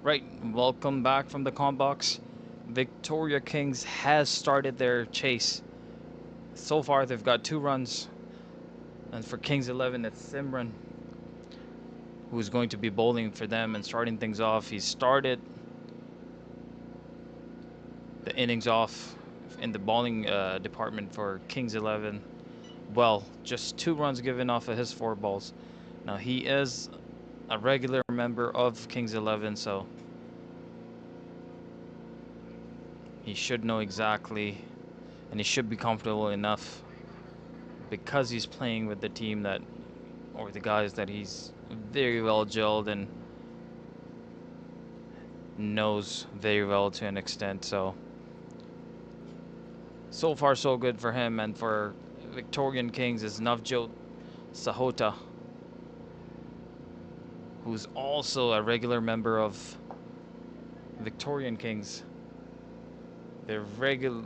Right, welcome back from the comp box. Victoria Kings has started their chase. So far, they've got 2 runs. And for Kings 11, it's Simran, who's going to be bowling for them and starting things off. He started the innings off in the bowling department for Kings 11. Well, just 2 runs given off of his 4 balls. Now, he is a regular member of Kings 11, so he should know exactly, and he should be comfortable enough because he's playing with the team that, or the guys that he's very well gelled and knows very well to an extent. So far so good for him. And for Victorian Kings is Navjot Sahota, who's also a regular member of Victorian Kings. They're regular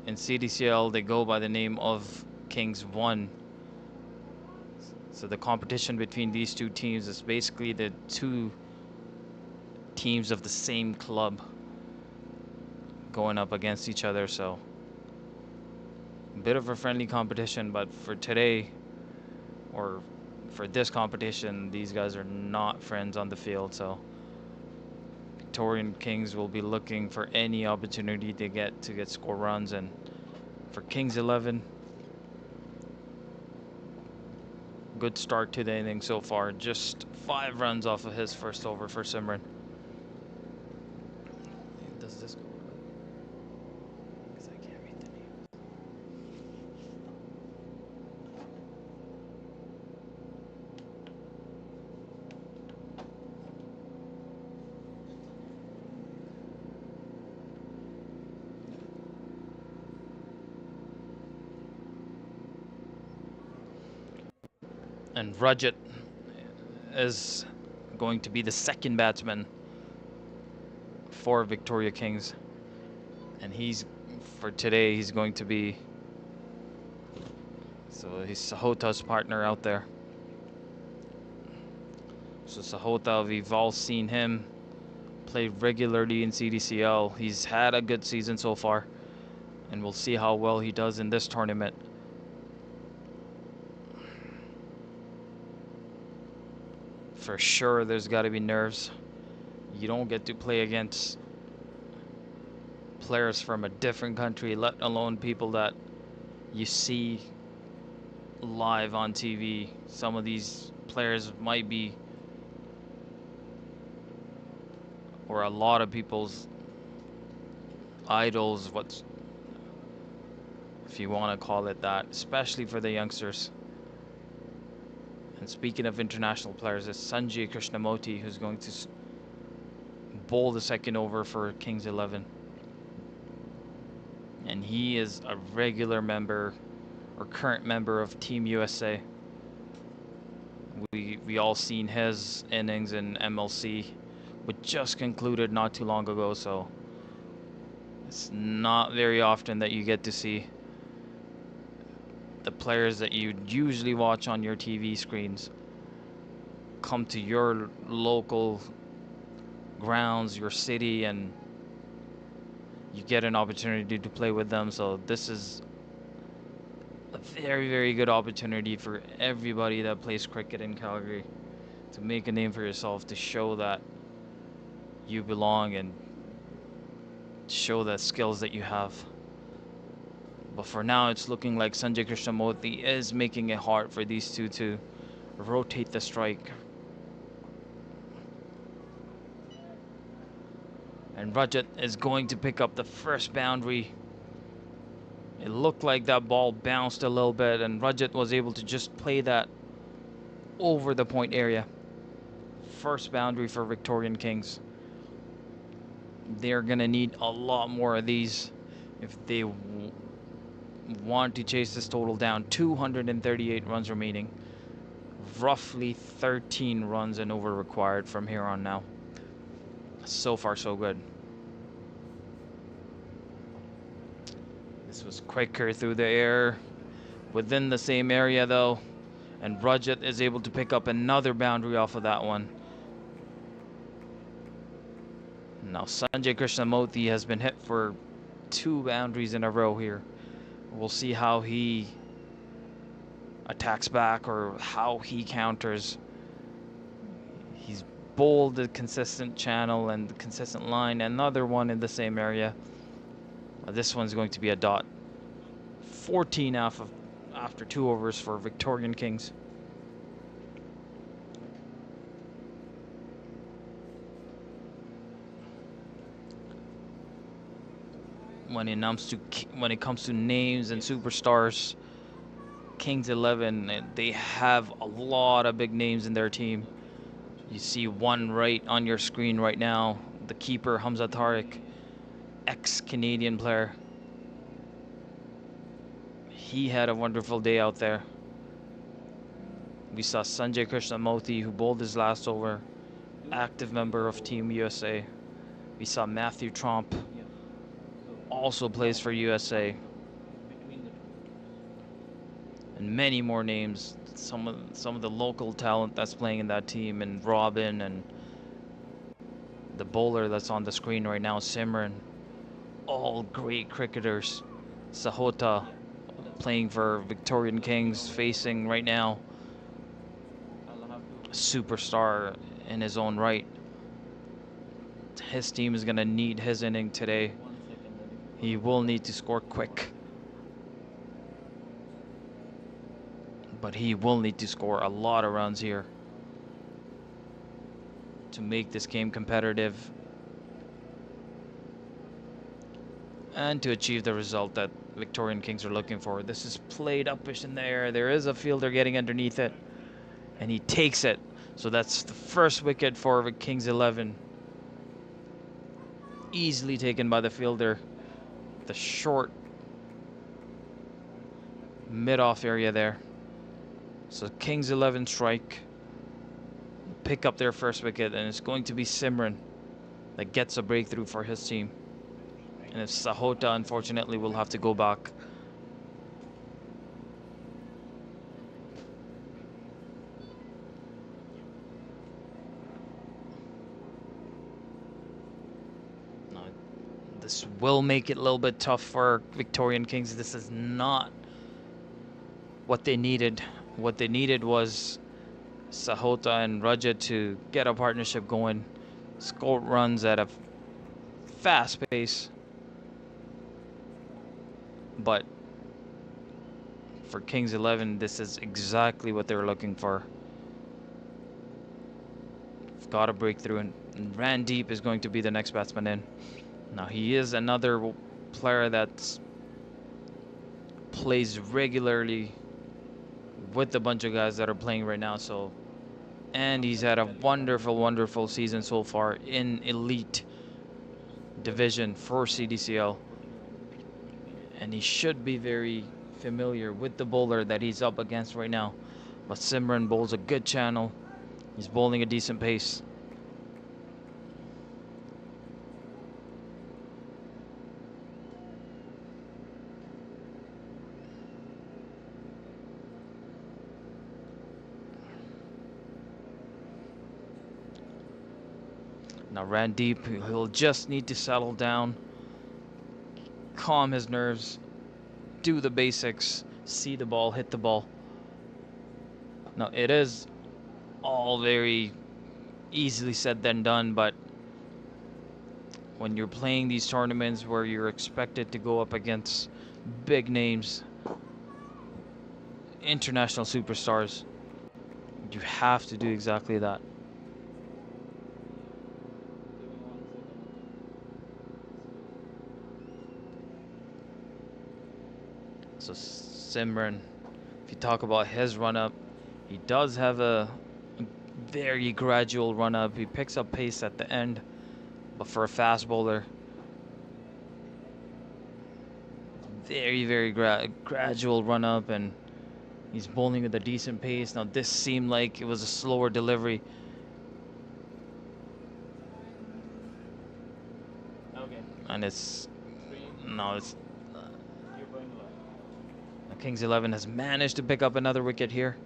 in CDCL. They go by the name of Kings 1. So the competition between these 2 teams is basically the 2 teams of the same club going up against each other. So a bit of a friendly competition, but for today, or for this competition, these guys are not friends on the field. So Victorian Kings will be looking for any opportunity to get score runs. And for Kings 11, good start to the inning so far. Just 5 runs off of his first over for Simran. Does this go? Because I can't read the name. And Rajat is going to be the second batsman for Victoria Kings. And for today, he's going to be, so he's Sahota's partner out there. So Sahota, we've all seen him play regularly in CDCL. He's had a good season so far, and we'll see how well he does in this tournament. For sure, there's got to be nerves. You don't get to play against players from a different country, let alone people that you see live on TV. Some of these players might be, or a lot of people's idols, if you want to call it that, especially for the youngsters. And speaking of international players, it's Sanjay Krishnamurti who's going to bowl the second over for Kings 11. And he is a regular member, or current member, of Team USA. We all seen his innings in MLC, which just concluded not too long ago, so it's not very often that you get to see the players that you usually watch on your TV screens come to your local grounds, your city, and you get an opportunity to play with them. So this is a very, very good opportunity for everybody that plays cricket in Calgary to make a name for yourself, to show that you belong and show the skills that you have. But for now, it's looking like Sanjay Krishnamurti is making it hard for these 2 to rotate the strike. And Rajat is going to pick up the first boundary. It looked like that ball bounced a little bit, and Rajat was able to just play that over the point area. First boundary for Victorian Kings. They're going to need a lot more of these if they want to chase this total down. 238 runs remaining. Roughly 13 runs and over required from here on now. So far, so good. This was quicker through the air. Within the same area, though. And Rajat is able to pick up another boundary off of that one. Now Sanjay Krishnamurthy has been hit for 2 boundaries in a row here. We'll see how he attacks back or how he counters. He's bowled a consistent channel and the consistent line. Another one in the same area. This one's going to be a dot. 14 after 2 overs for Victorian Kings. When it comes to names and superstars, Kings 11, they have a lot of big names in their team. You see one right on your screen right now, the keeper Hamza Tariq, ex-Canadian player. He had a wonderful day out there. We saw Sanjay Krishnamurthy, who bowled his last over, active member of Team USA. We saw Matthew Tromp, also plays for USA. And many more names. Some of the local talent that's playing in that team, and Robin, and the bowler that's on the screen right now, Simran. All great cricketers. Sahota playing for Victorian Kings, facing right now a superstar in his own right. His team is going to need his inning today. He will need to score quick. But he will need to score a lot of runs here to make this game competitive and to achieve the result that Victorian Kings are looking for. This is played upish in the air. There is a fielder getting underneath it, and he takes it. So that's the first wicket for Kings 11. Easily taken by the fielder. The short mid-off area there. So Kings 11 strike, pick up their first wicket, and it's going to be Simran that gets a breakthrough for his team. And if Sahota, unfortunately, will have to go back. Now, this will make it a little bit tough for Victorian Kings. This is not what they needed. What they needed was Sahota and Rajat to get a partnership going, score runs at a fast pace. But for Kings 11, this is exactly what they were looking for. Got a breakthrough, and Randeep is going to be the next batsman in. Now, he is another player that plays regularly with a bunch of guys that are playing right now. And he's had a wonderful season so far in elite division for CDCL. And he should be very familiar with the bowler that he's up against right now. But Simran bowls a good channel. He's bowling a decent pace. Now Randeep, he'll just need to settle down, calm his nerves, do the basics, see the ball, hit the ball. Now it is all very easily said than done, but when you're playing these tournaments where you're expected to go up against big names, international superstars, you have to do exactly that. So Simran, if you talk about his run-up, he does have a very gradual run-up. He picks up pace at the end, but for a fast bowler, very gradual run-up, and he's bowling with a decent pace. Now this seemed like it was a slower delivery. Okay. And it's You're going low. Kings 11 has managed to pick up another wicket here.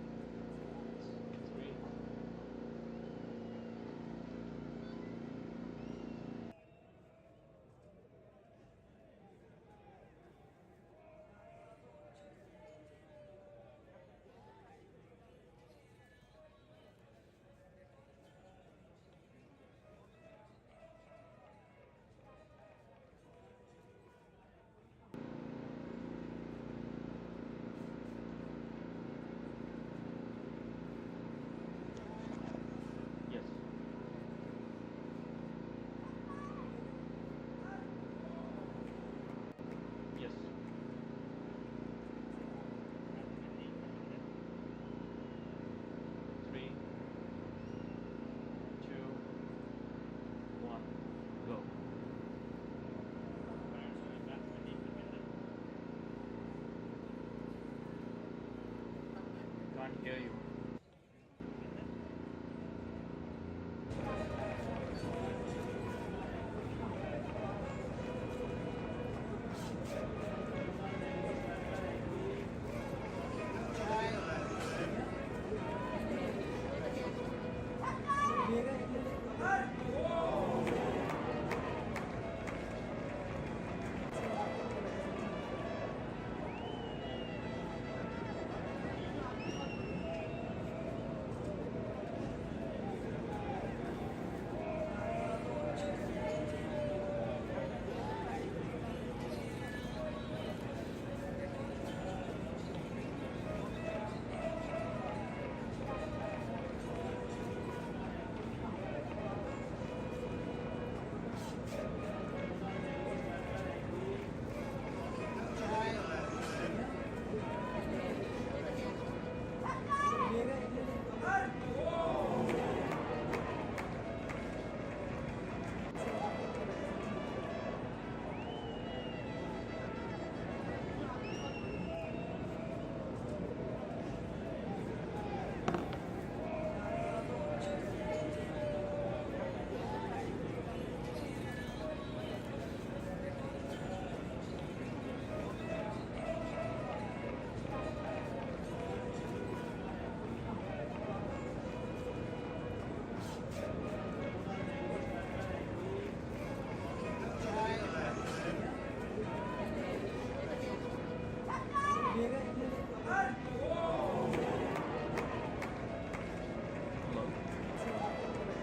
hear you.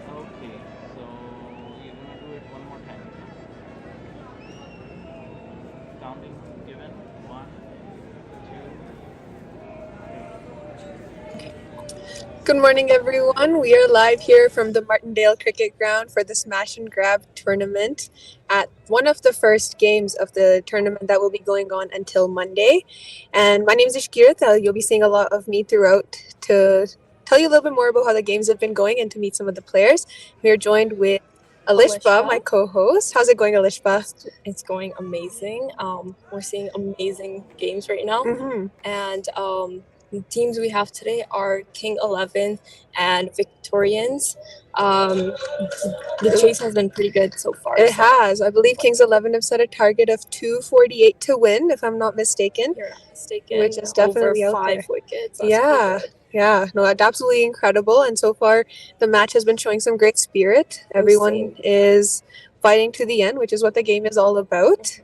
Okay, so you're gonna do it one more time. Counting given. 1, 2. Good morning, everyone. We are live here from the Martindale Cricket Ground for the Smash and Grab tournament at one of the first games of the tournament that will be going on until Monday. And my name is Ishkira. You'll be seeing a lot of me throughout to tell you a little bit more about how the games have been going and to meet some of the players. We are joined with Alishba, my co-host. How's it going, Alishba? It's going amazing. We're seeing amazing games right now. Mm-hmm. And the teams we have today are King 11 and Victorians. The chase has been pretty good so far. It has. I believe Kings 11 have set a target of 248 to win, if I'm not mistaken. You're not mistaken. Which is definitely over out 5 there. wickets. That's Yeah. pretty good. Yeah, no, that's absolutely incredible. And so far, the match has been showing some great spirit. Everyone is fighting to the end, which is what the game is all about.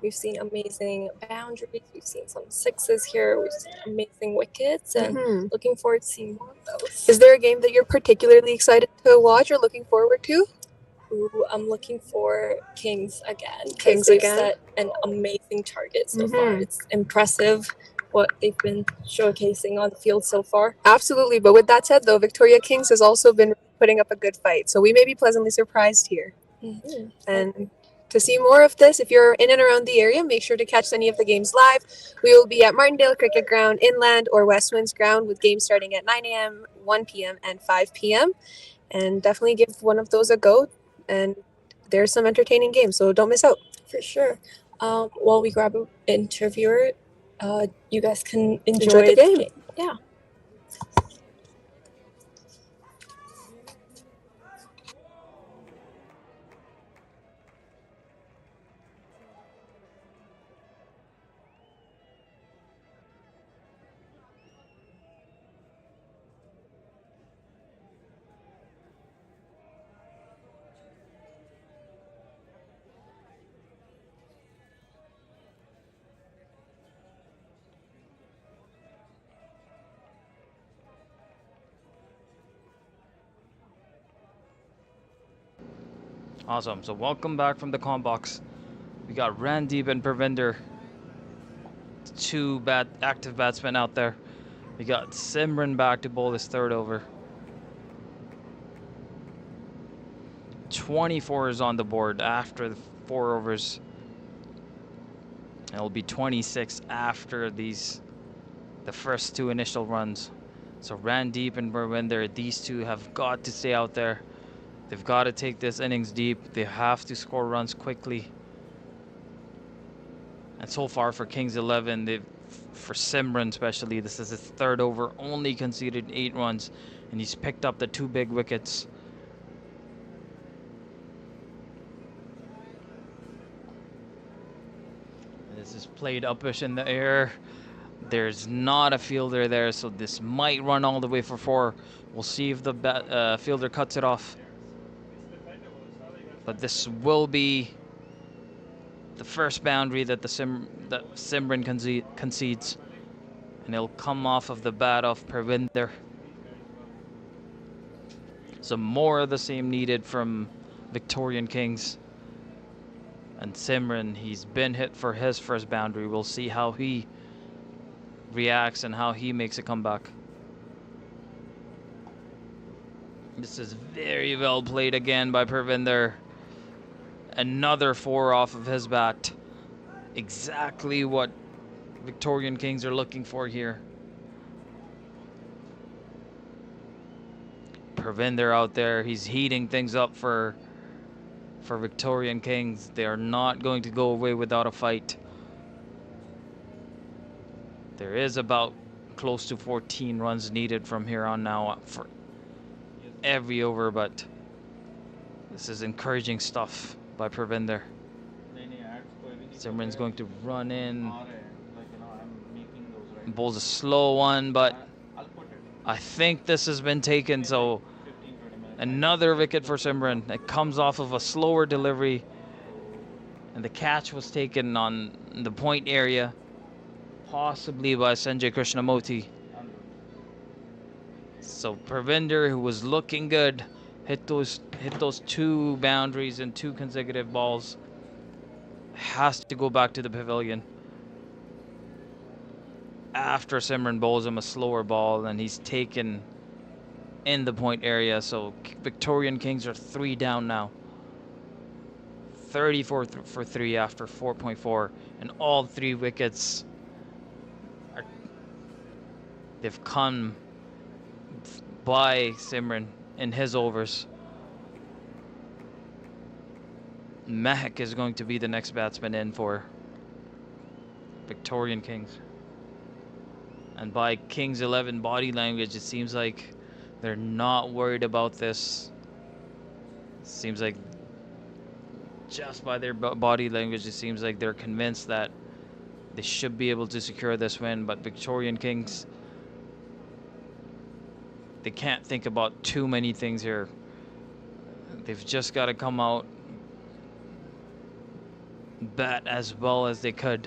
We've seen amazing boundaries. We've seen some sixes here. We've seen amazing wickets, and Mhm. looking forward to seeing more of those. Is there a game that you're particularly excited to watch or looking forward to? Ooh, I'm looking for Kings again. 'Cause Kings they've again? set an amazing target so far. It's impressive what they've been showcasing on the field so far. Absolutely. But with that said, though, Victoria Kings has also been putting up a good fight. So we may be pleasantly surprised here. Mm-hmm. And to see more of this, if you're in and around the area, make sure to catch any of the games live. We will be at Martindale Cricket Ground, Inland, or Westwinds Ground with games starting at 9 a.m., 1 p.m., and 5 p.m. And definitely give one of those a go. And there's some entertaining games, so don't miss out. For sure. While we grab an interviewer, you guys can Enjoy the game. Yeah. Awesome. So welcome back from the comm box. We got Randeep and Pravinder, two active batsmen out there. We got Simran back to bowl his third over. 24 is on the board after the 4 overs. It'll be 26 after the first 2 initial runs. So Randeep and Pravinder, these two have got to stay out there. They've got to take this innings deep. They have to score runs quickly. And so far for Kings 11, they've for Simran especially. This is his third over, only conceded 8 runs, and he's picked up the 2 big wickets. This is played upish in the air. There's not a fielder there, so this might run all the way for 4. We'll see if the fielder cuts it off. But this will be the first boundary that Simran concedes. And it'll come off of the bat of Parvinder. So more of the same needed from Victorian Kings. And Simran, he's been hit for his first boundary. We'll see how he reacts and how he makes a comeback. This is very well played again by Parvinder. Another 4 off of his bat. Exactly what Victorian Kings are looking for here. Parvinder out there, he's heating things up for Victorian Kings. They are not going to go away without a fight. There is about close to 14 runs needed from here on now for every over, but this is encouraging stuff by Parvinder. Simran's going to run in. Bowls a slow one, but I think this has been taken, so another wicket for Simran. It comes off of a slower delivery, and the catch was taken on the point area, possibly by Sanjay Krishnamurti. So Parvinder, who was looking good, hit those 2 boundaries in 2 consecutive balls, has to go back to the pavilion after Simran bowls him a slower ball, and he's taken in the point area. So Victorian Kings are 3 down now. 34 for 3 after 4.4, and all 3 wickets they've come by Simran in his overs. Mehak is going to be the next batsman in for Victorian Kings. And by Kings 11 body language, it seems like they're not worried about this. Seems like just by their body language, it seems like they're convinced that they should be able to secure this win. But Victorian Kings, they can't think about too many things here. They've just got to come out, bat as well as they could.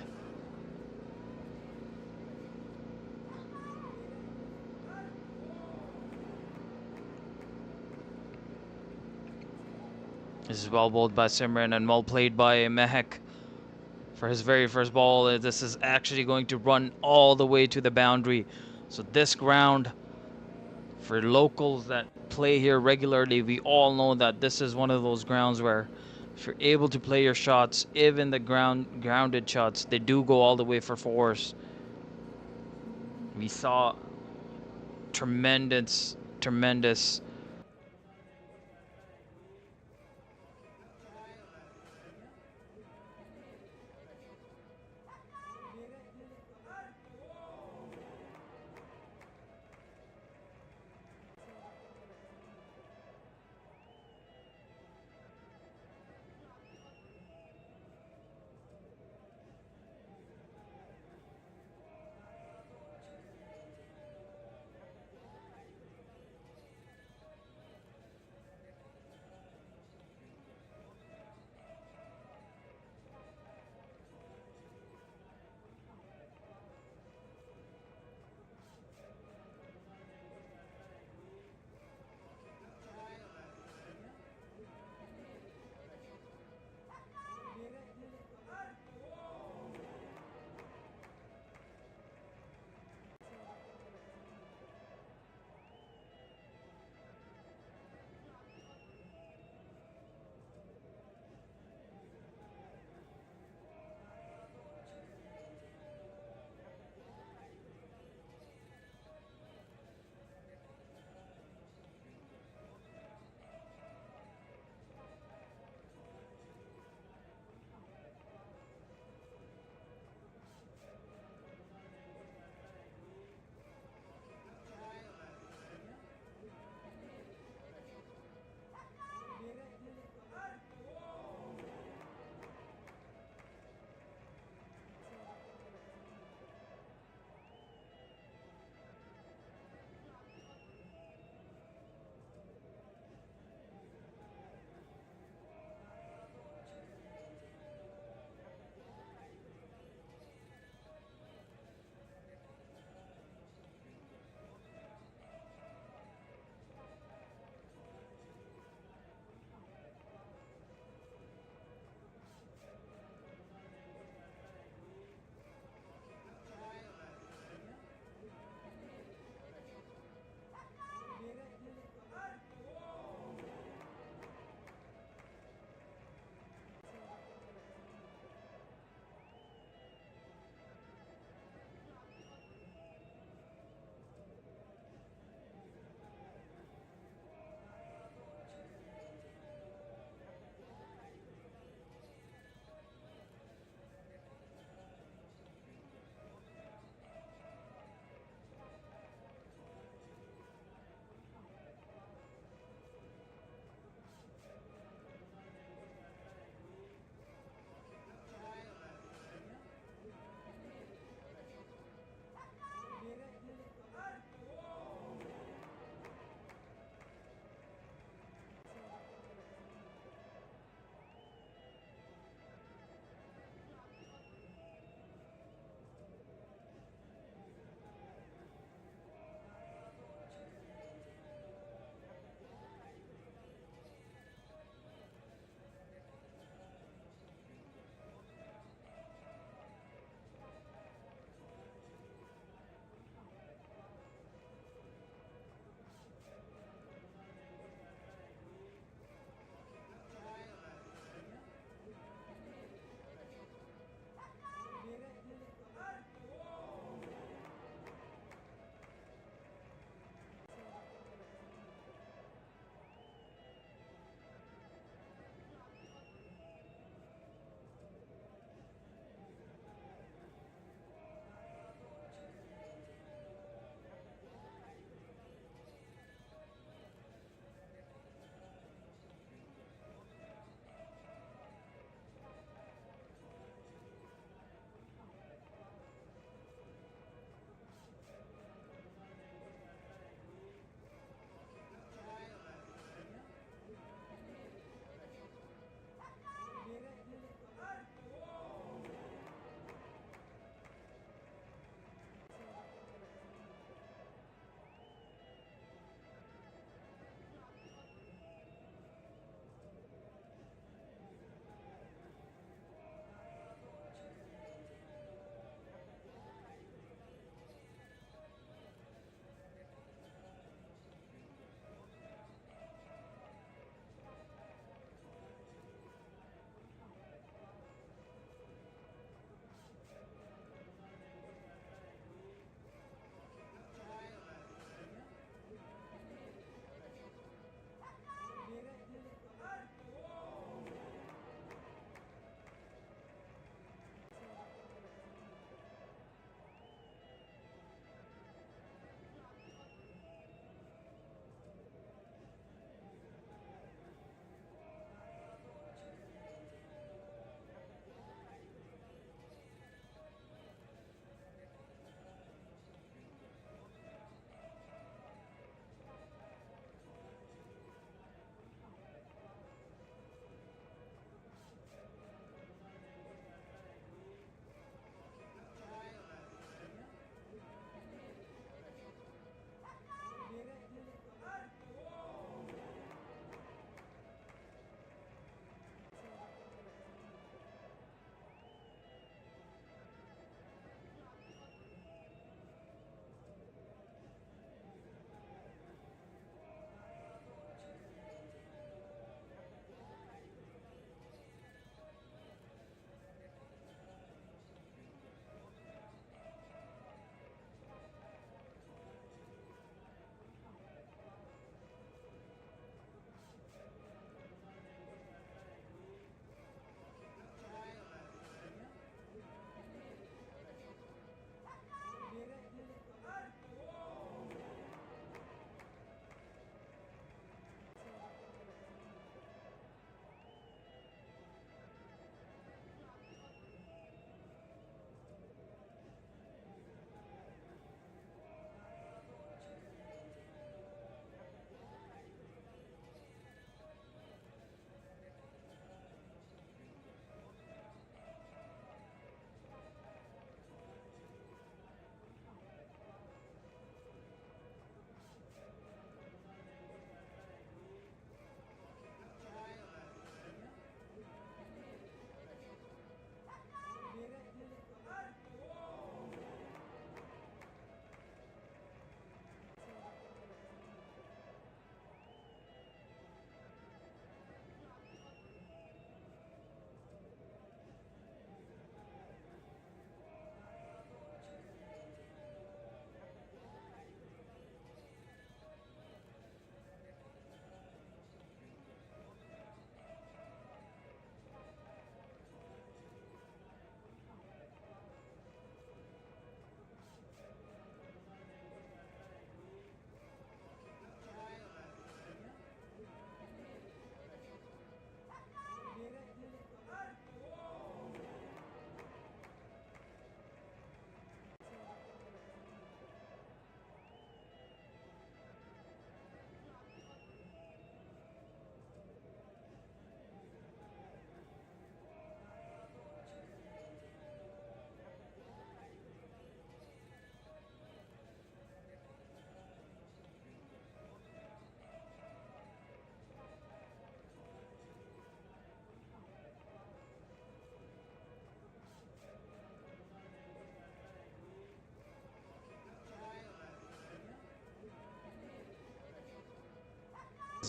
This is well bowled by Simran and well played by Mehak for his very first ball. This is actually going to run all the way to the boundary. So this ground, for locals that play here regularly, we all know that this is one of those grounds where if you're able to play your shots, even the grounded shots, they do go all the way for 4s. We saw tremendous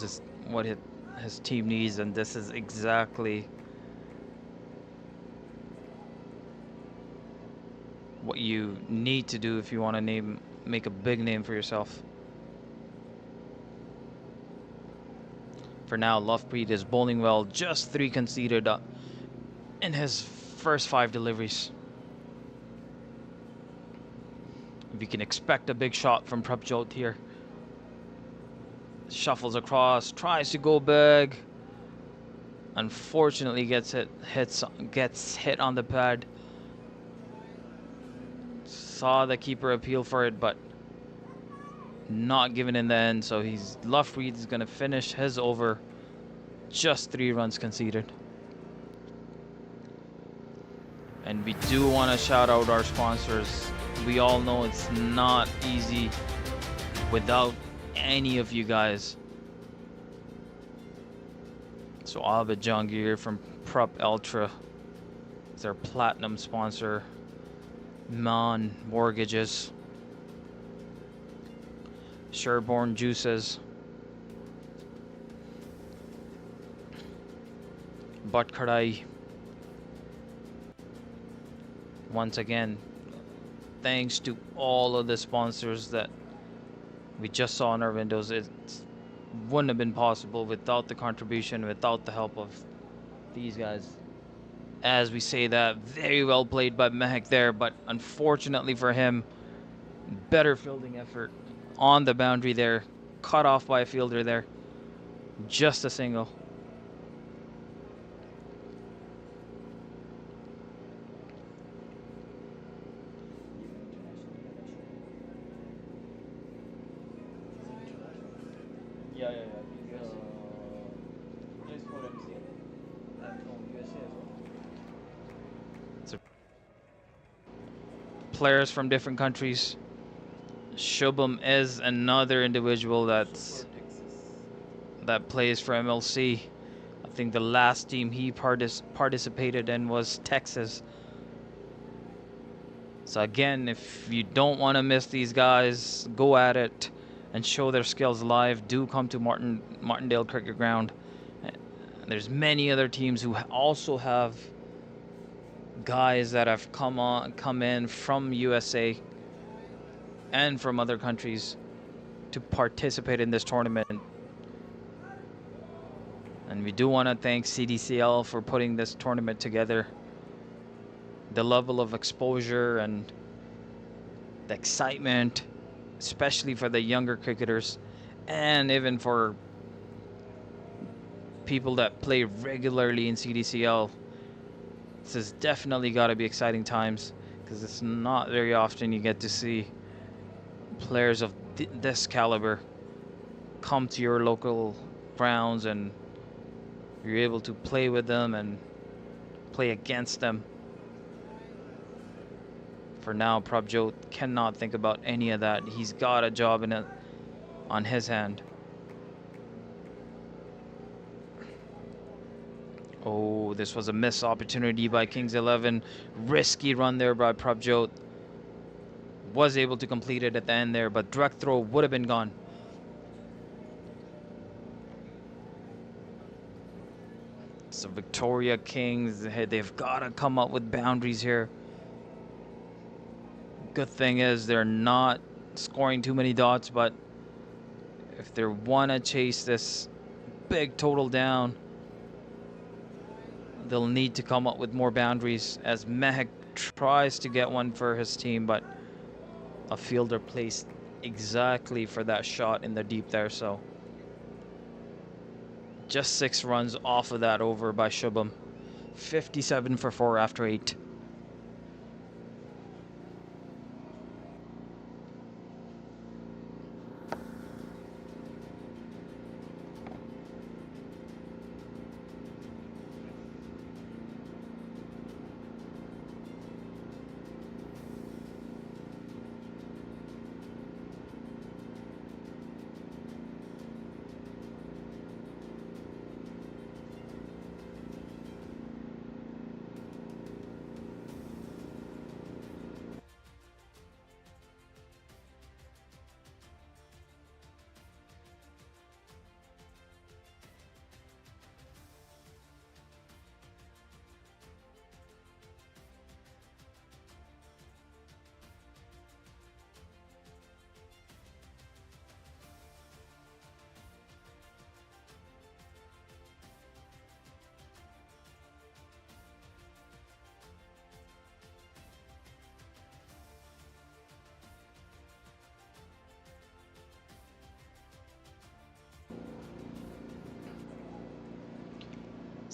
is what his team needs, and this is exactly what you need to do if you want to make a big name for yourself. For now, Lovepreet is bowling well, just 3 conceded in his first 5 deliveries. We can expect a big shot from Prabjot here. Shuffles across, tries to go big. Unfortunately, gets hit on the pad. Saw the keeper appeal for it, but not given in the end. So Lovepreet is going to finish his over. Just 3 runs conceded. And we do want to shout out our sponsors. We all know it's not easy without any of you guys. So Abid Jangir from Prop Ultra is our platinum sponsor. Man Mortgages, Sherborne Juices, Bhat Kadai. Once again, thanks to all of the sponsors that we just saw in our windows. It wouldn't have been possible without the contribution, without the help of these guys. As we say that, very well played by Mehak there, but unfortunately for him, better fielding effort on the boundary there, cut off by a fielder there. Just a single. Yeah. Players from different countries. Shubham is another individual that plays for MLC. I think the last team he participated in was Texas. So again, if you don't want to miss these guys, go at it and show their skills live. Do come to Martindale Cricket Ground. There's many other teams who also have guys that have come in from USA and from other countries to participate in this tournament. And we do want to thank CDCL for putting this tournament together. The level of exposure and the excitement, especially for the younger cricketers, and even for people that play regularly in CDCL. This has definitely got to be exciting times, because it's not very often you get to see players of this caliber come to your local grounds and you're able to play with them and play against them. For now, Prabjot cannot think about any of that. He's got a job on his hand. Oh, this was a missed opportunity by Kings 11. Risky run there by Prabjot. Was able to complete it at the end there, but direct throw would have been gone. So Victoria Kings, they've got to come up with boundaries here. Good thing is they're not scoring too many dots, but if they want to chase this big total down, they'll need to come up with more boundaries, as Mehak tries to get one for his team, but a fielder placed exactly for that shot in the deep there. So just 6 runs off of that over by Shubham. 57 for 4 after 8.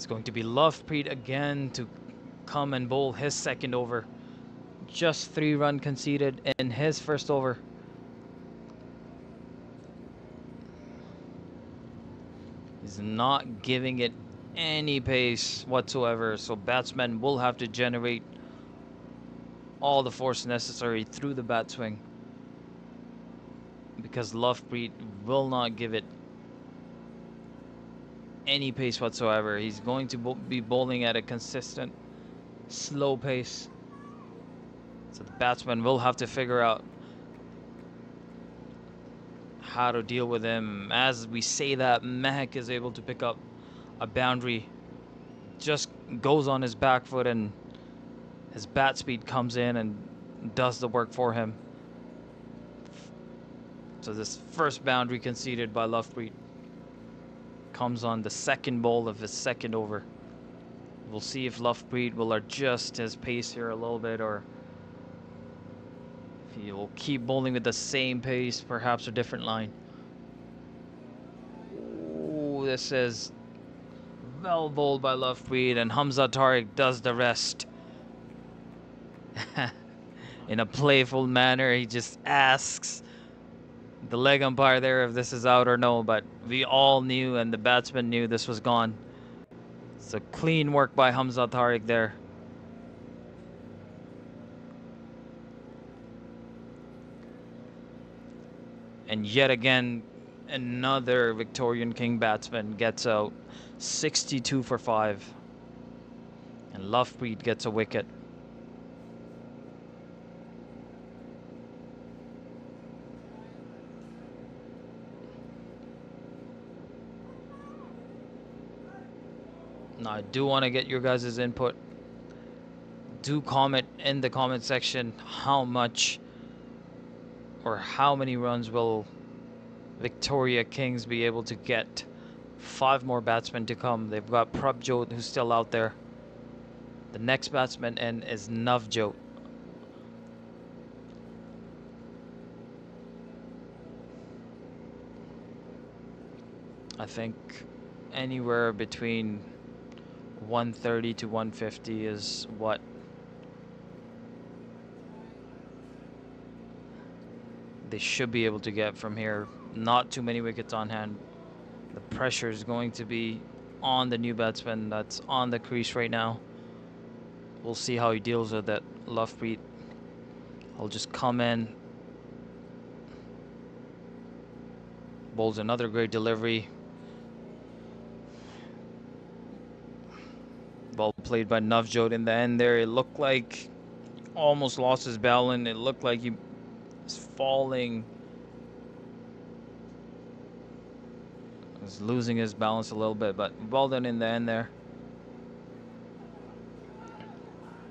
It's going to be Lovepreet again to come and bowl his second over. Just 3 runs conceded in his first over. He's not giving it any pace whatsoever, so batsmen will have to generate all the force necessary through the bat swing, because Lovepreet will not give it any pace whatsoever. He's going to be bowling at a consistent, slow pace. So the batsman will have to figure out how to deal with him. As we say that, Mehak is able to pick up a boundary. Just goes on his back foot and his bat speed comes in and does the work for him. So this first boundary conceded by Lovepreet comes on the second bowl of his second over. We'll see if Lovepreet will adjust his pace here a little bit, or if he will keep bowling with the same pace, perhaps a different line. Ooh, this is well bowled by Lovepreet, and Hamza Tariq does the rest. In a playful manner, he just asks the leg umpire there if this is out or no, but we all knew, and the batsman knew, this was gone. So clean work by Hamza Tariq there. And yet again, another Victorian King batsman gets out. 62 for 5. And Lovepreet gets a wicket. Now, I do want to get your guys' input. Do comment in the comment section how much or how many runs will Victoria Kings be able to get. 5 more batsmen to come. They've got Prabjot, who's still out there. The next batsman in is Navjot. I think anywhere between 130 to 150 is what they should be able to get from here. Not too many wickets on hand. The pressure is going to be on the new batsman that's on the crease right now. We'll see how he deals with that. Lovepreet will just come in. Bowls another great delivery. Ball played by Navjot in the end there. It looked like almost lost his balance. It looked like he was falling. Was losing his balance a little bit, but well done in the end there.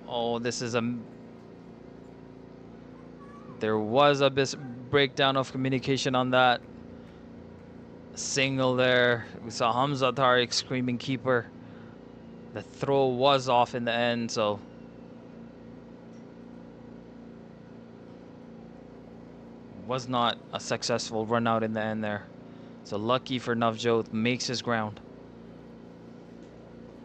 Oh, this is a... There was a breakdown of communication on that. Single there. We saw Hamza Tariq screaming keeper. The throw was off in the end, so... was not a successful run out in the end there. So lucky for Navjot, makes his ground.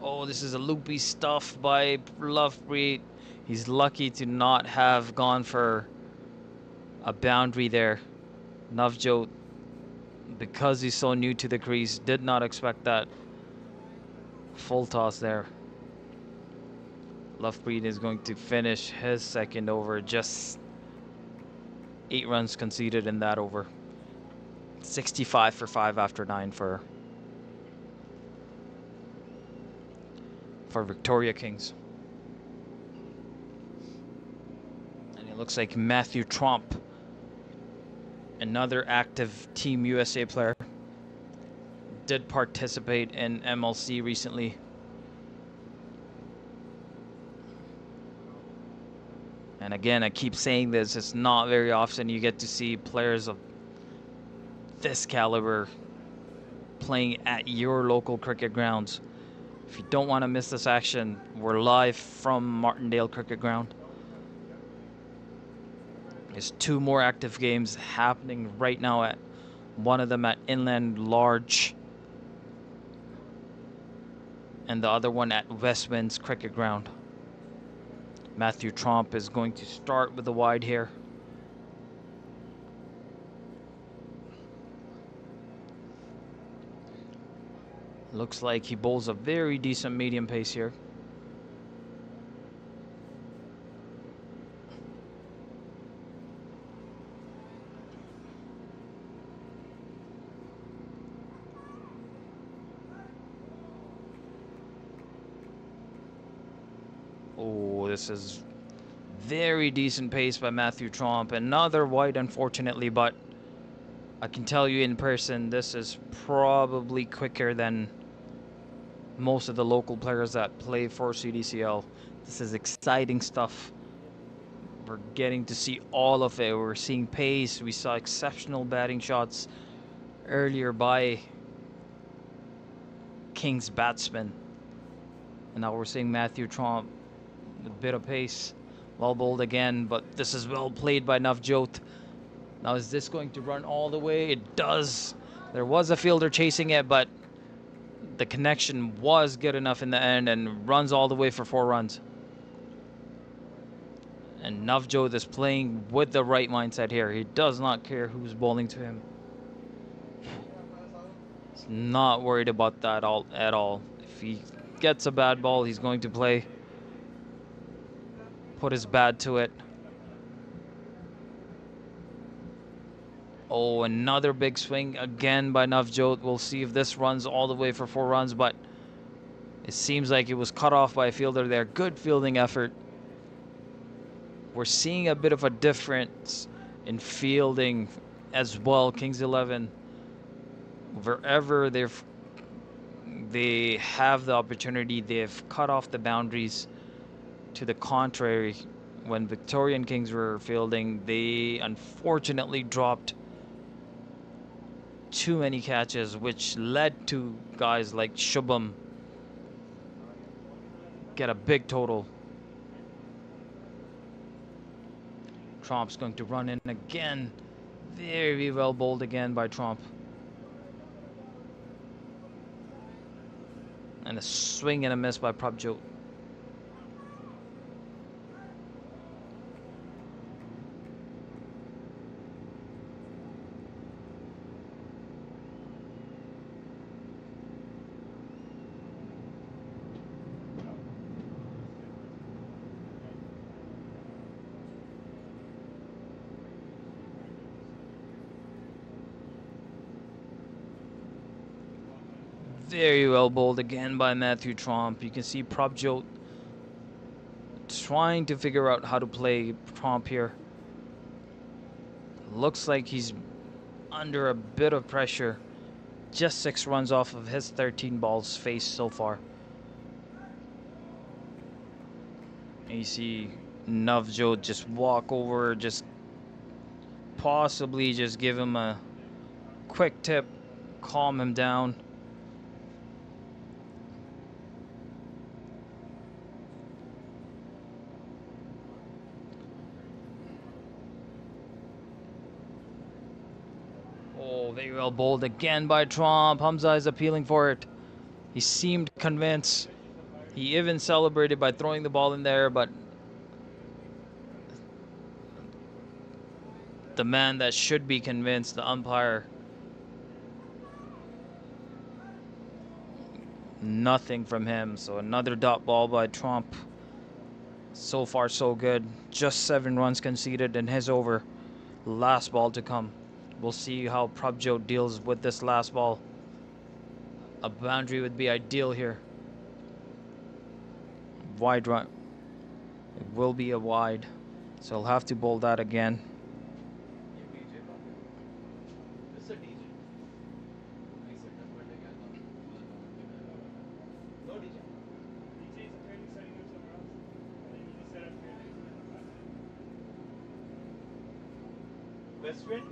Oh, this is a loopy stuff by Lovepreet. He's lucky to not have gone for a boundary there. Navjot, because he's so new to the crease, did not expect that full toss there. Lovepreet is going to finish his second over. Just 8 runs conceded in that over. 65 for 5 after 9 for Victoria Kings. And it looks like Matthew Tromp, another active Team USA player, did participate in MLC recently. And again, I keep saying this, it's not very often you get to see players of this caliber playing at your local cricket grounds. If you don't want to miss this action, we're live from Martindale Cricket Ground. There's 2 more active games happening right now, at one of them at Inland Large and the other one at Westwind's cricket ground. Matthew Tromp is going to start with the wide here. Looks like he bowls a very decent medium pace here. Oh, this is very decent pace by Matthew Tromp. Another wide, unfortunately, but I can tell you in person, this is probably quicker than most of the local players that play for CDCL. This is exciting stuff. We're getting to see all of it. We're seeing pace. We saw exceptional batting shots earlier by Kings batsmen. And now we're seeing Matthew Tromp, a bit of pace. Well bowled again, but this is well played by Navjot. Now is this going to run all the way? It does. There was a fielder chasing it, but the connection was good enough in the end and runs all the way for 4 runs. And Navjot is playing with the right mindset here. He does not care who's bowling to him. He's not worried about that at all. If he gets a bad ball, he's going to play. Put his bat to it. Oh, another big swing again by Navjot. We'll see if this runs all the way for 4 runs, but it seems like it was cut off by a fielder there. Good fielding effort. We're seeing a bit of a difference in fielding as well. Kings 11, wherever they have the opportunity, they've cut off the boundaries. To the contrary, when Victorian Kings were fielding, they unfortunately dropped too many catches, which led to guys like Shubham get a big total. Tromp's going to run in again. Very well bowled again by Tromp. And a swing and a miss by Prabjot. Very well bowled again by Matthew Tromp. You can see Prabjot trying to figure out how to play Tromp here. Looks like he's under a bit of pressure. Just 6 runs off of his 13 balls faced so far. And you see Navjot just walk over, just possibly just give him a quick tip, calm him down. Oh, very well bowled again by Tromp. Hamza is appealing for it. He seemed convinced. He even celebrated by throwing the ball in there, but the man that should be convinced, the umpire, nothing from him. So another dot ball by Tromp. So far so good. Just 7 runs conceded in his over. Last ball to come. We'll see how Prabjot deals with this last ball. A boundary would be ideal here. Wide run. It will be a wide. So I'll have to bowl that again. Westwind?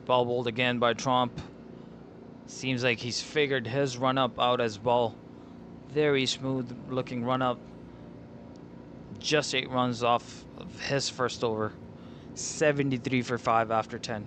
Ball bowled again by Tromp. Seems like he's figured his run up out as well. Very smooth looking run up. just 8 runs off of his first over. 73 for 5 after 10.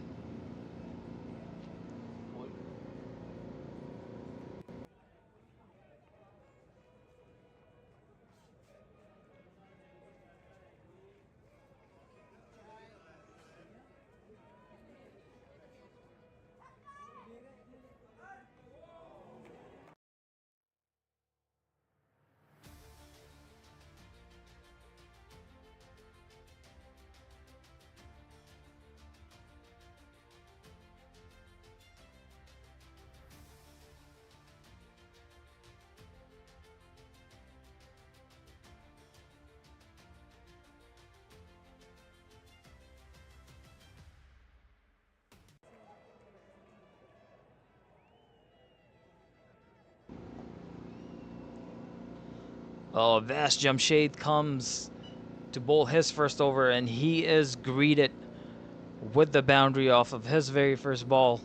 Oh, Vast Jamshid comes to bowl his first over, and he is greeted with the boundary off of his very first ball.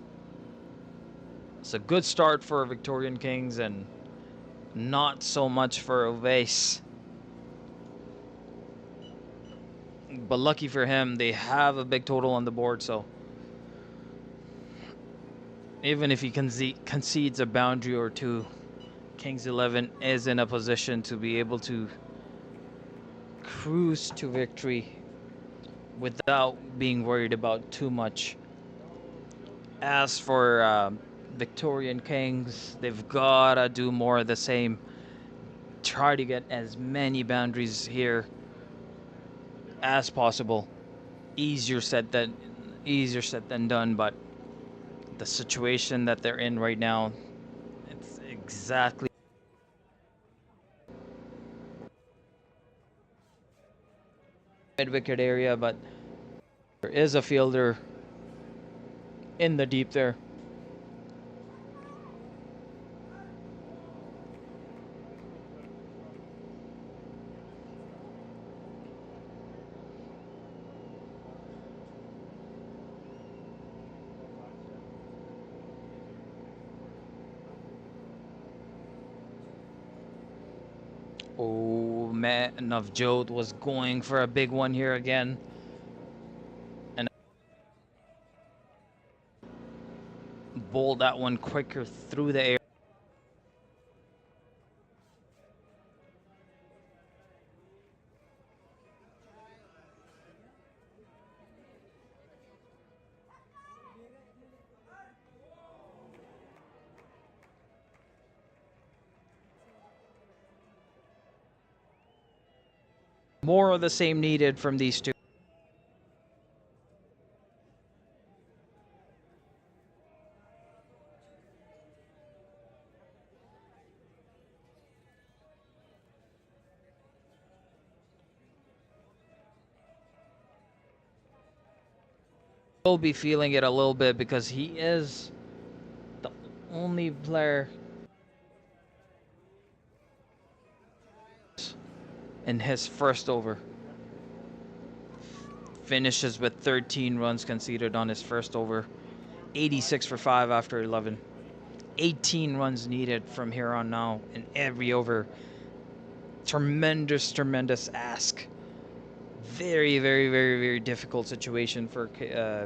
It's a good start for Victorian Kings and not so much for Ovais. But lucky for him, they have a big total on the board, so even if he concedes a boundary or two, Kings 11 is in a position to be able to cruise to victory without being worried about too much. As for Victorian Kings, they've got to do more of the same. Try to get as many boundaries here as possible. Easier said than done, but the situation that they're in right now, it's exactly mid-wicket area, but there is a fielder in the deep there. Oh man, Navjot was going for a big one here again. And bowled that one quicker through the air. More of the same needed from these two. Will be feeling it a little bit because he is the only player in his first over. Finishes with 13 runs conceded on his first over. 86 for 5 after 11. 18 runs needed from here on now in every over. Tremendous ask. Very, very, very, very difficult situation for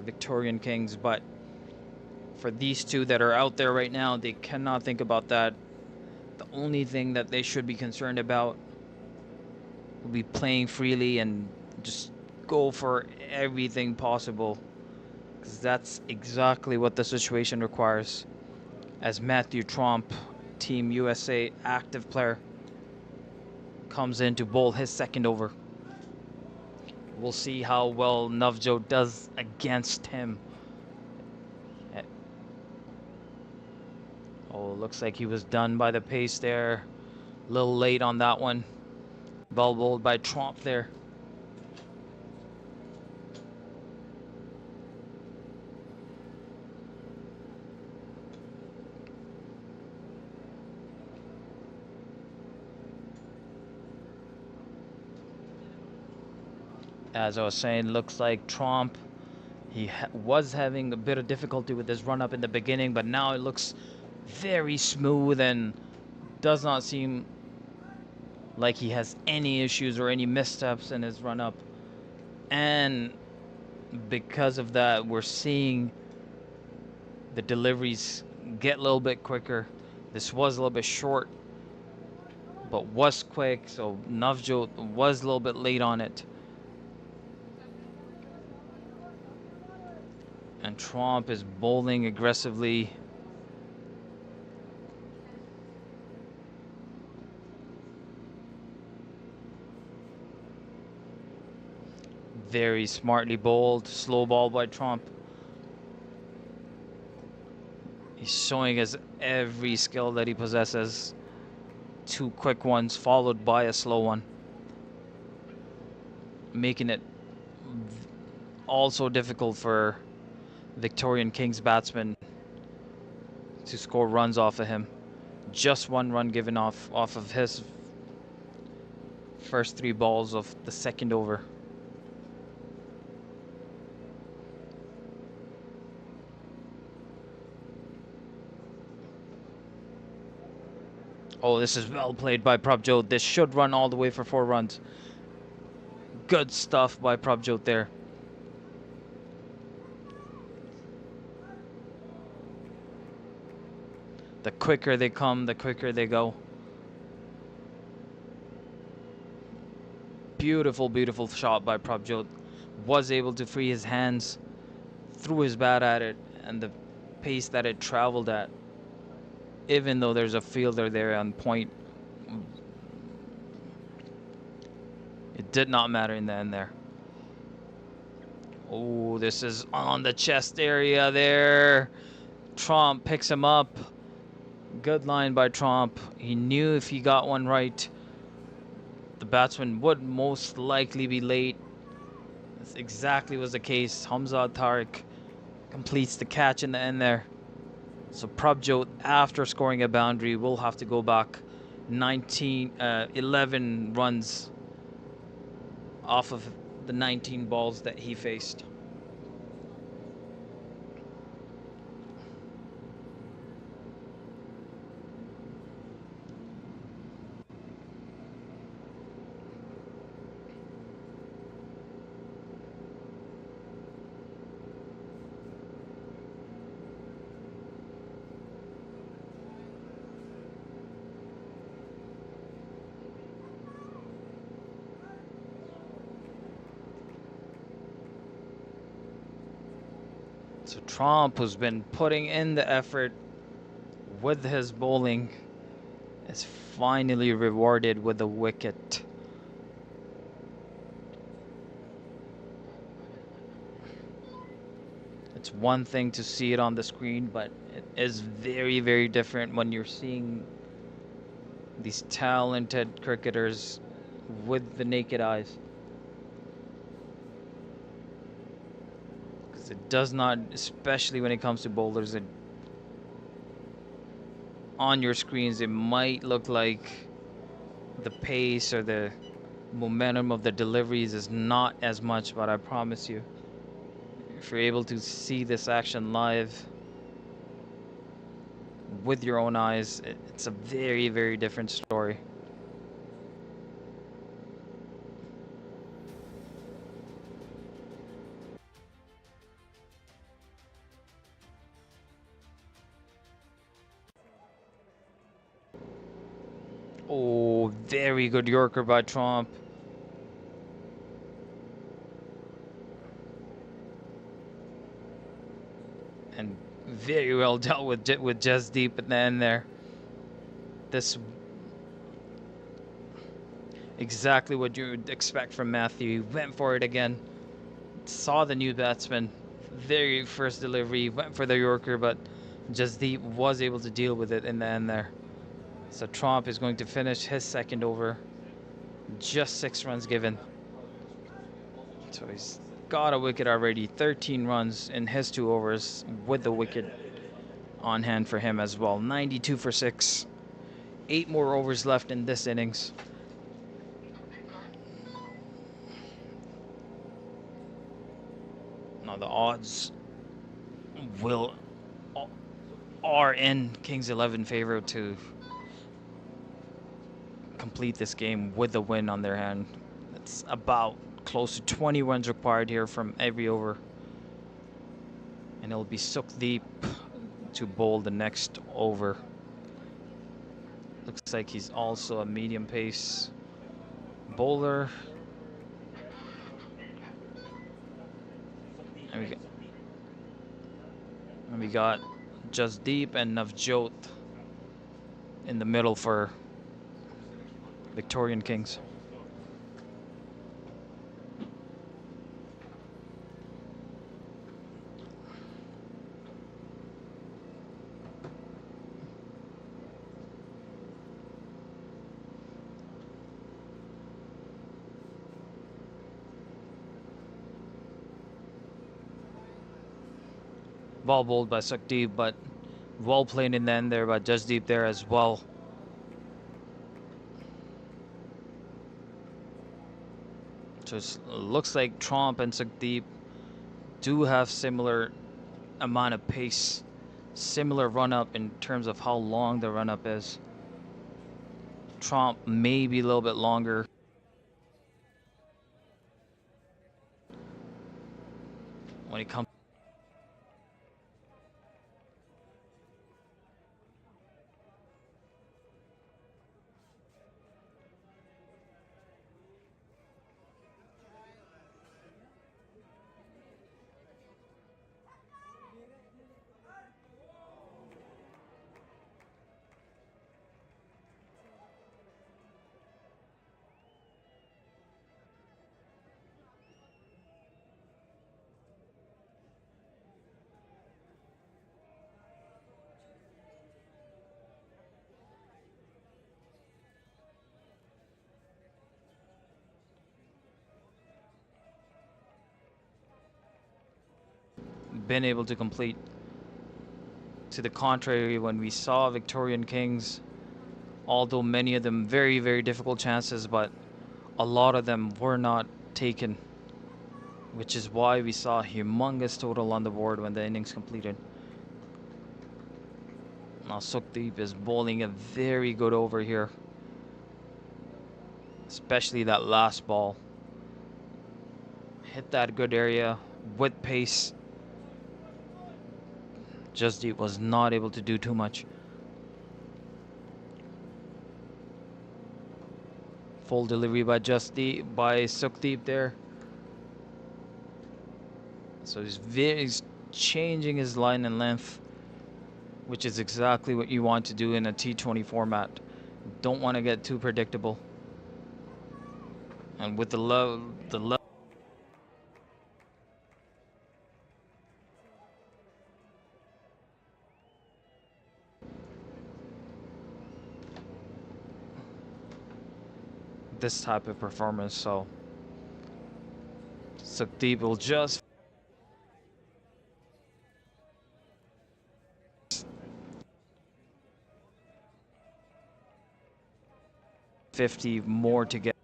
Victorian Kings, but for these two that are out there right now, they cannot think about that. The only thing that they should be concerned about will be playing freely and just go for everything possible, because that's exactly what the situation requires. As Matthew Tromp, Team USA active player, comes in to bowl his second over. We'll see how well Navjot does against him. Oh, looks like he was done by the pace there. A little late on that one. Well bowled by Tromp there. As I was saying, looks like Tromp, he was having a bit of difficulty with his run up in the beginning, but now it looks very smooth and does not seem like he has any issues or any missteps in his run up. And because of that, we're seeing the deliveries get a little bit quicker. This was a little bit short, but was quick, so Navjot was a little bit late on it. And Trump is bowling aggressively. Very smartly bowled. Slow ball by Trump. He's showing us every skill that he possesses. 2 quick ones followed by a slow one, making it also difficult for Victorian Kings batsmen to score runs off of him. Just 1 run given off of his first 3 balls of the second over. Oh, this is well played by Prabjot. This should run all the way for 4 runs. Good stuff by Prabjot there. The quicker they come, the quicker they go. Beautiful, beautiful shot by Prabjot. Was able to free his hands, threw his bat at it, and the pace that it traveled at, even though there's a fielder there on point, it did not matter in the end there. Oh, this is on the chest area there. Trump picks him up. Good line by Trump. He knew if he got one right, the batsman would most likely be late. This exactly was the case. Hamza Tariq completes the catch in the end there. So Prabjot, after scoring a boundary, will have to go back 11 runs off of the 19 balls that he faced. So Trump, who's been putting in the effort with his bowling, is finally rewarded with a wicket. It's one thing to see it on the screen, but it is very, very different when you're seeing these talented cricketers with the naked eyes. Because it does not, especially when it comes to bowlers, on your screens, it might look like the pace or the momentum of the deliveries is not as much, but I promise you, if you're able to see this action live with your own eyes, it's a very, very different story. Oh, very good Yorker by Trump. And very well dealt with just deep at the end there. This exactly what you would expect from Matthew. He went for it again. Saw the new batsman. Very first delivery, went for the Yorker, but just deep was able to deal with it in the end there. So Trump is going to finish his second over. Just 6 runs given. So he's got a wicket already. 13 runs in his 2 overs with the wicket on hand for him as well. 92 for 6. 8 more overs left in this innings. Now the odds are in Kings 11 favor to complete this game with the win on their hand. It's about close to 20 runs required here from every over. And it'll be Sukhdeep to bowl the next over. Looks like he's also a medium pace bowler. And we got Jasdeep and Navjot in the middle for Victorian Kings. Ball bowled by Sukhdeep, but well played in the end there by Jasdeep there as well. So it looks like Tromp and Sukhdeep do have similar amount of pace, similar run up in terms of how long the run up is. Tromp may be a little bit longer. When it comes been able to complete. To the contrary, when we saw Victorian Kings, although many of them very, very difficult chances, but a lot of them were not taken, which is why we saw a humongous total on the board when the innings completed. Now Sukhdeep is bowling a very good over here, especially that last ball. Hit that good area with pace. Jasdeep was not able to do too much. Full delivery by Sukhdeep there. So he's changing his line and length, which is exactly what you want to do in a T20 format. Don't want to get too predictable. And with the level 'This type of performance, so Sukhdeep will just $50 more to get,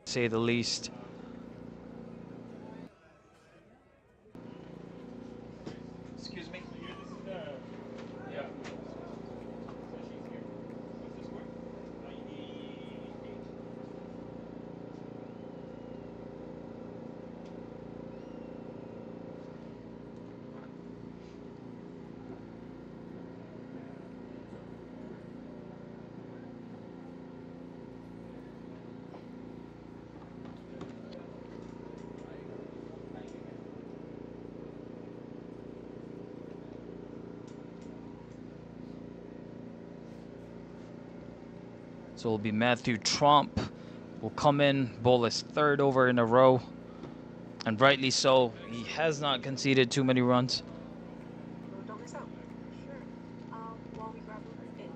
say the least. Excuse me. So it'll be Matthew Tromp will come in, bowl his third over in a row, and rightly so. He has not conceded too many runs. Don't miss out. Sure. While we grab a bit.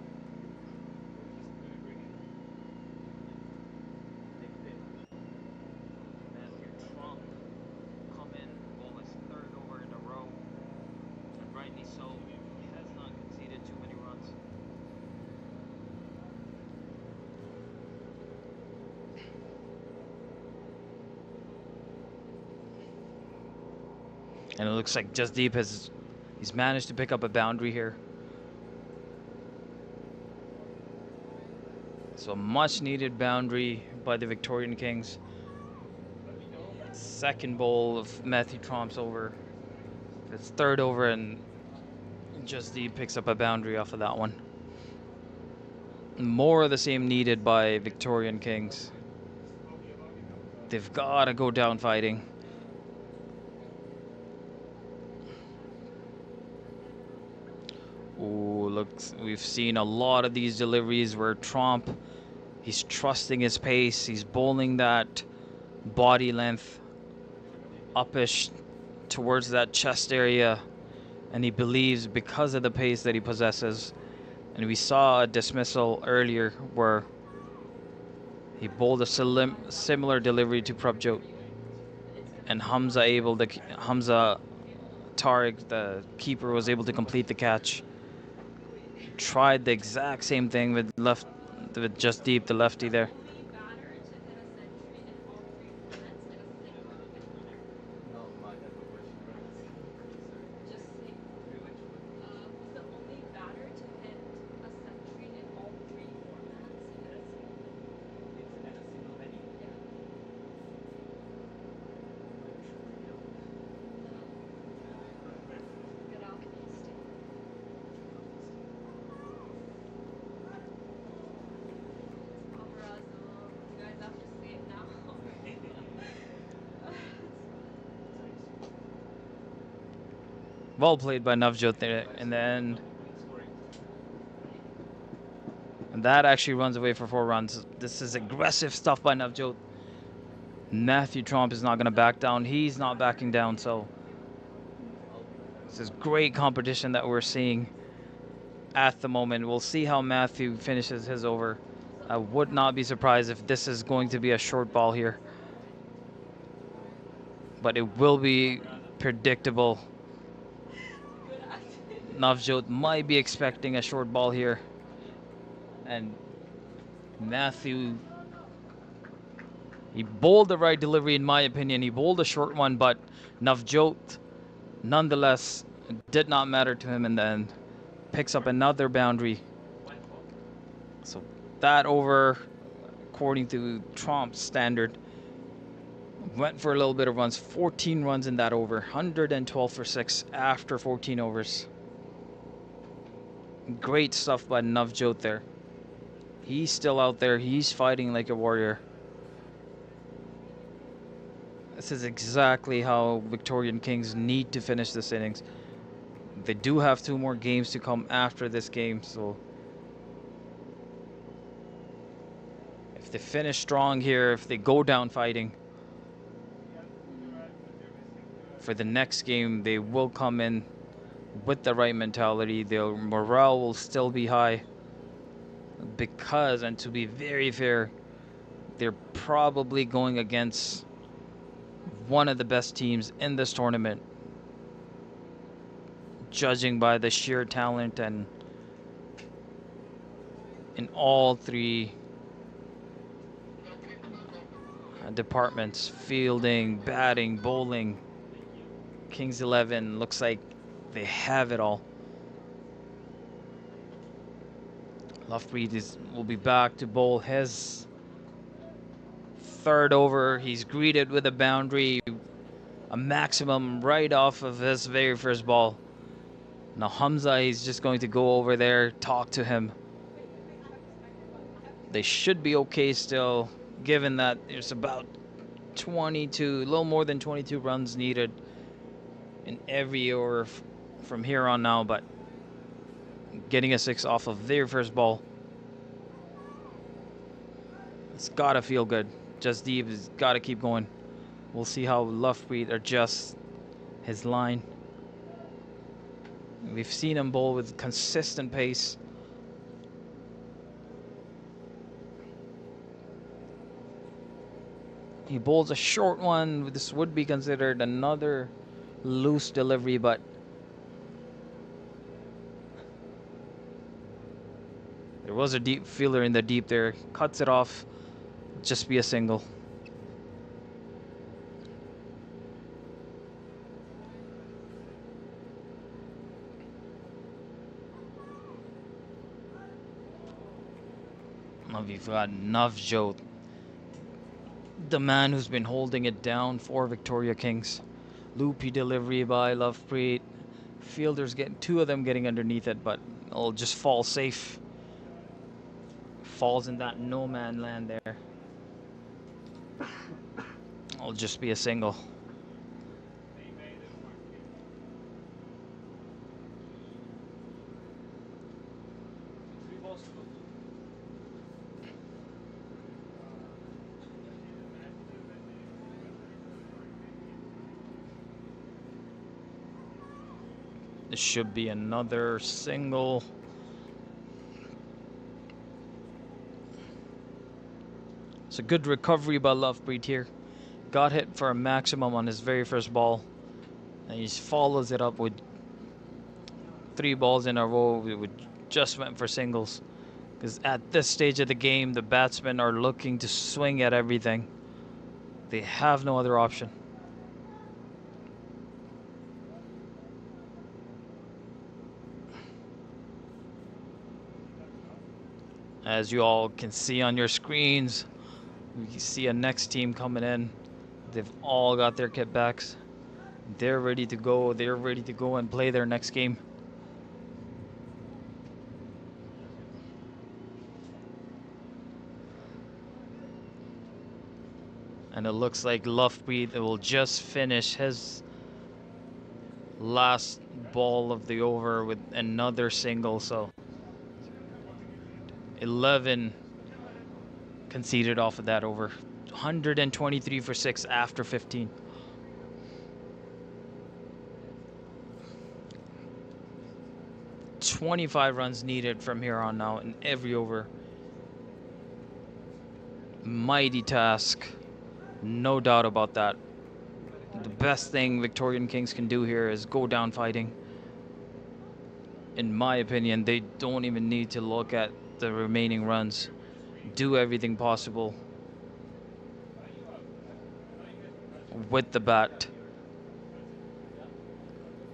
Matthew Tromp come in, bowl his third over in a row, and rightly so. He has not conceded too many runs. And it looks like Jasdeep he's managed to pick up a boundary here. So much needed boundary by the Victorian Kings. Second bowl of Matthew Tromp's over. It's third over, and Just Deep picks up a boundary off of that one. More of the same needed by Victorian Kings. They've got to go down fighting. Ooh, look, we've seen a lot of these deliveries where Tromp, he's trusting his pace. He's bowling that body length uppish towards that chest area. And he believes because of the pace that he possesses. And we saw a dismissal earlier where he bowled a similar delivery to Prabjot. And Hamza Tariq, the keeper, was able to complete the catch. Tried the exact same thing with Just Deep, the lefty there. Well played by Navjot there, and that actually runs away for 4 runs. This is aggressive stuff by Navjot. Matthew Tromp is not going to back down. He's not backing down, so this is great competition that we're seeing at the moment. We'll see how Matthew finishes his over. I would not be surprised if this is going to be a short ball here, but it will be predictable. Navjot might be expecting a short ball here, and Matthew, he bowled the right delivery in my opinion. He bowled a short one, but Navjot nonetheless did not matter to him in the end. Picks up another boundary. So that over, according to Tromp's standard, went for a little bit of runs. 14 runs in that over. 112 for 6 after 14 overs. Great stuff by Navjot there. He's still out there. He's fighting like a warrior. This is exactly how Victorian Kings need to finish this innings. They do have 2 more games to come after this game, so if they finish strong here, if they go down fighting, for the next game they will come in with the right mentality. Their morale will still be high because, and to be very fair, they're probably going against one of the best teams in this tournament, judging by the sheer talent and in all 3 departments: fielding, batting, bowling. Kings 11 looks like they have it all. Lovepreet will be back to bowl his 3rd over. He's greeted with a boundary, a maximum right off of his very first ball. Now Hamza, he's just going to go over there, talk to him. They should be okay still, given that there's about 22, a little more than 22 runs needed in every over from here on now, but getting a 6 off of their first ball, it's gotta feel good. Just Deep has gotta keep going. We'll see how Lovepreet adjusts his line. We've seen him bowl with consistent pace. He bowls a short one. This would be considered another loose delivery, but there was a deep fielder in the deep there. Cuts it off. Just be a single. Now we've got Navjot, the man who's been holding it down for Victoria Kings. Loopy delivery by Lovepreet. Fielders getting, two of them getting underneath it, but it'll just fall safe. Falls in that no man land there. It'll just be a single. This should be another single. It's a good recovery by Lovepreet here. Got hit for a maximum on his very first ball. And he follows it up with 3 balls in a row. We just went for singles. Because at this stage of the game, the batsmen are looking to swing at everything. They have no other option. As you all can see on your screens, you see a next team coming in. They've all got their kit backs. They're ready to go. They're ready to go and play their next game. And it looks like Lovepreet will just finish his last ball of the over with another single. So 11 conceded off of that over. 123 for 6 after 15. $25 runs needed from here on out in every over. Mighty task, no doubt about that. The best thing Victorian Kings can do here is go down fighting. In my opinion, they don't even need to look at the remaining runs. Do everything possible with the bat.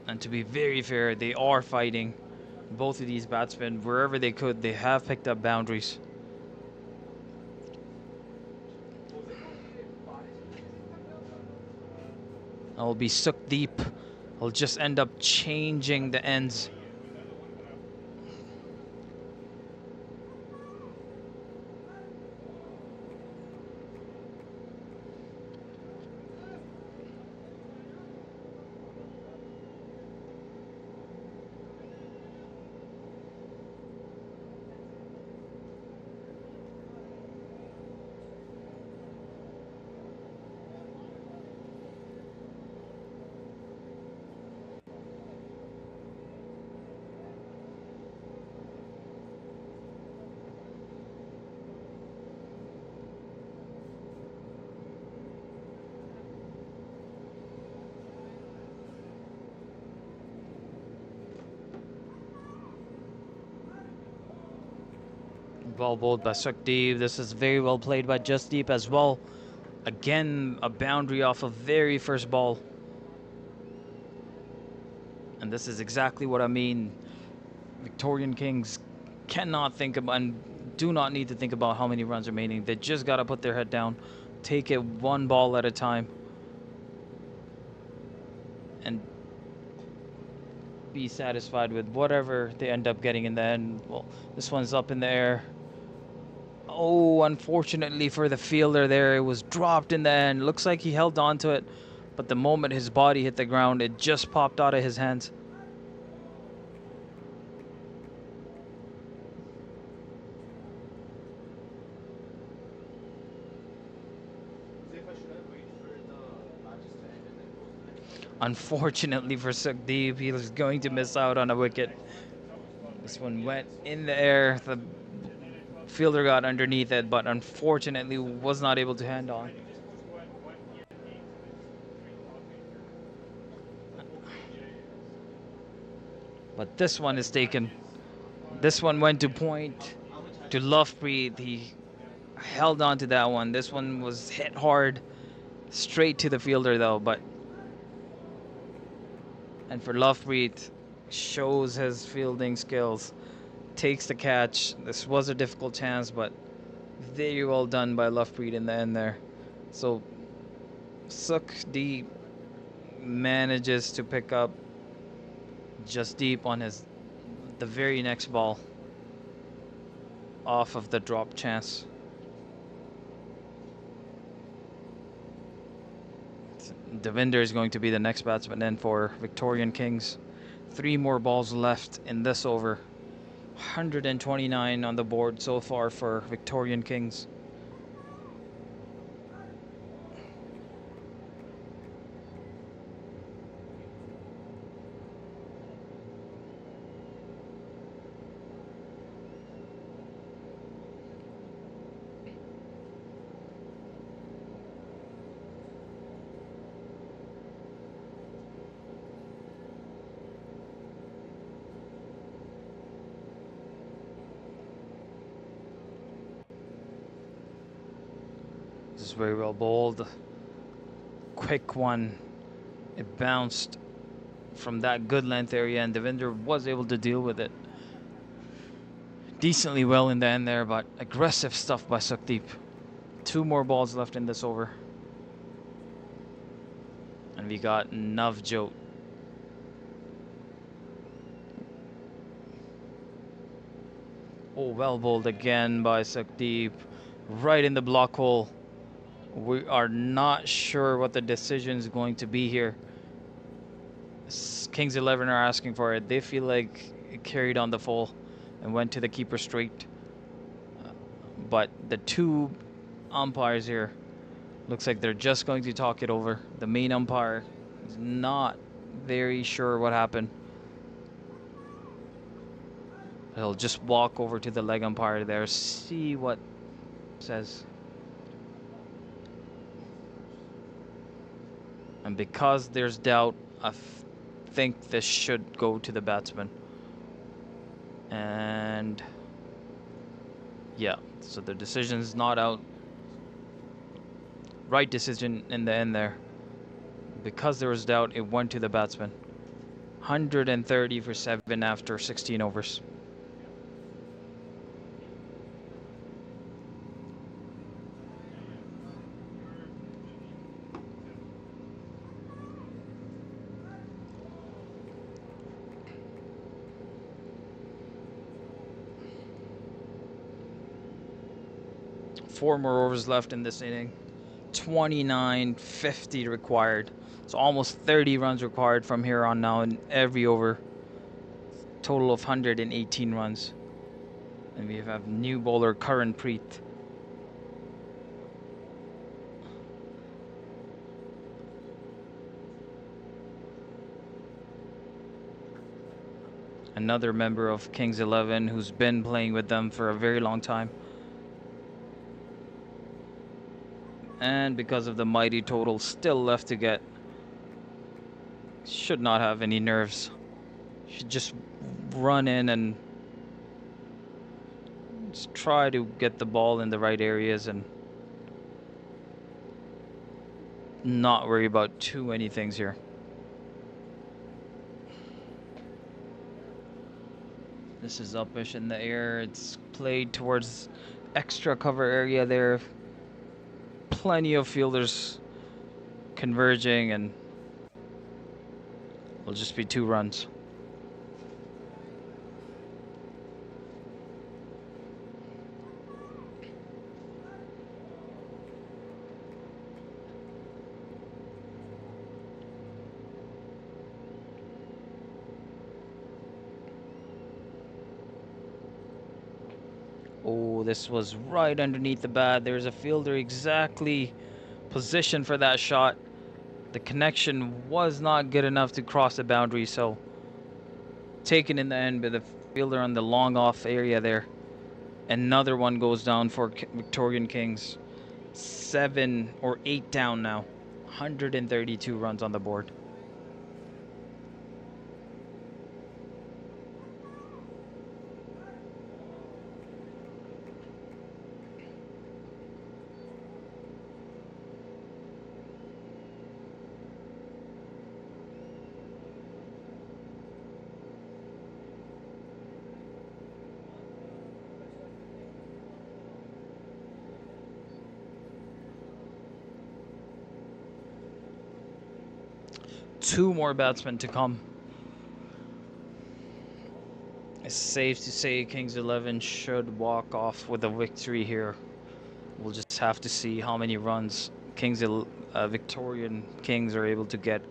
And to be very fair, they are fighting. Both of these batsmen, wherever they could, they have picked up boundaries. I'll be sucked deep. I'll just end up changing the ends. Well bowled by Sukhdeep. This is very well played by Jasdeep as well. Again, a boundary off of very first ball. And this is exactly what I mean. Victorian Kings cannot think about and do not need to think about how many runs remaining. They just got to put their head down, take it one ball at a time, and be satisfied with whatever they end up getting in the end. Well, this one's up in the air. Oh, unfortunately for the fielder there, it was dropped in the end. Looks like he held on to it, but the moment his body hit the ground, it just popped out of his hands. Unfortunately for Sukhdeep, he was going to miss out on a wicket. This one went in the air. The fielder got underneath it, but unfortunately was not able to hand on. But this one is taken. This one went to point to Lovepreet. He held on to that one. This one was hit hard, straight to the fielder though, but and for Lovepreet, shows his fielding skills, takes the catch. This was a difficult chance, but Very well done by Lovepreet in the end there. So Sukdeep manages to pick up just deep on the very next ball off of the drop chance. Devinder is going to be the next batsman in for Victorian Kings. 3 more balls left in this over. 129 on the board so far for Victorian Kings. This is very well bowled. Quick one. It bounced from that good length area, and Devinder was able to deal with it decently well in the end there, but aggressive stuff by Sukdeep. 2 more balls left in this over. And we got Navjot. Oh, well bowled again by Sukdeep. Right in the block hole. We are not sure what the decision is going to be here. Kings 11 are asking for it. They feel like it carried on the full and went to the keeper straight. But the 2 umpires here looks like they're just going to talk it over. The main umpire is not very sure what happened. He'll just walk over to the leg umpire there, see what says. And because there's doubt, I think this should go to the batsman. And yeah, so the decision's not out. Right decision in the end there. Because there was doubt, it went to the batsman. 130 for 7 after 16 overs. Four more overs left in this inning. 29.50 required. So almost 30 runs required from here on now in every over. Total of 118 runs. And we have new bowler Karan Preet. Another member of Kings 11 who's been playing with them for a very long time. And because of the mighty total still left to get, should not have any nerves. Should just run in and just try to get the ball in the right areas and not worry about too many things here. This is upish in the air. It's played towards extra cover area there. Plenty of fielders converging, and it'll just be 2 runs. Oh, this was right underneath the bat. There's a fielder exactly positioned for that shot. The connection was not good enough to cross the boundary, so taken in the end by the fielder on the long off area there. Another one goes down for Victorian Kings. 7 or 8 down now. 132 runs on the board. 2 more batsmen to come. It's safe to say Kings 11 should walk off with a victory here. We'll just have to see how many runs Victorian Kings are able to get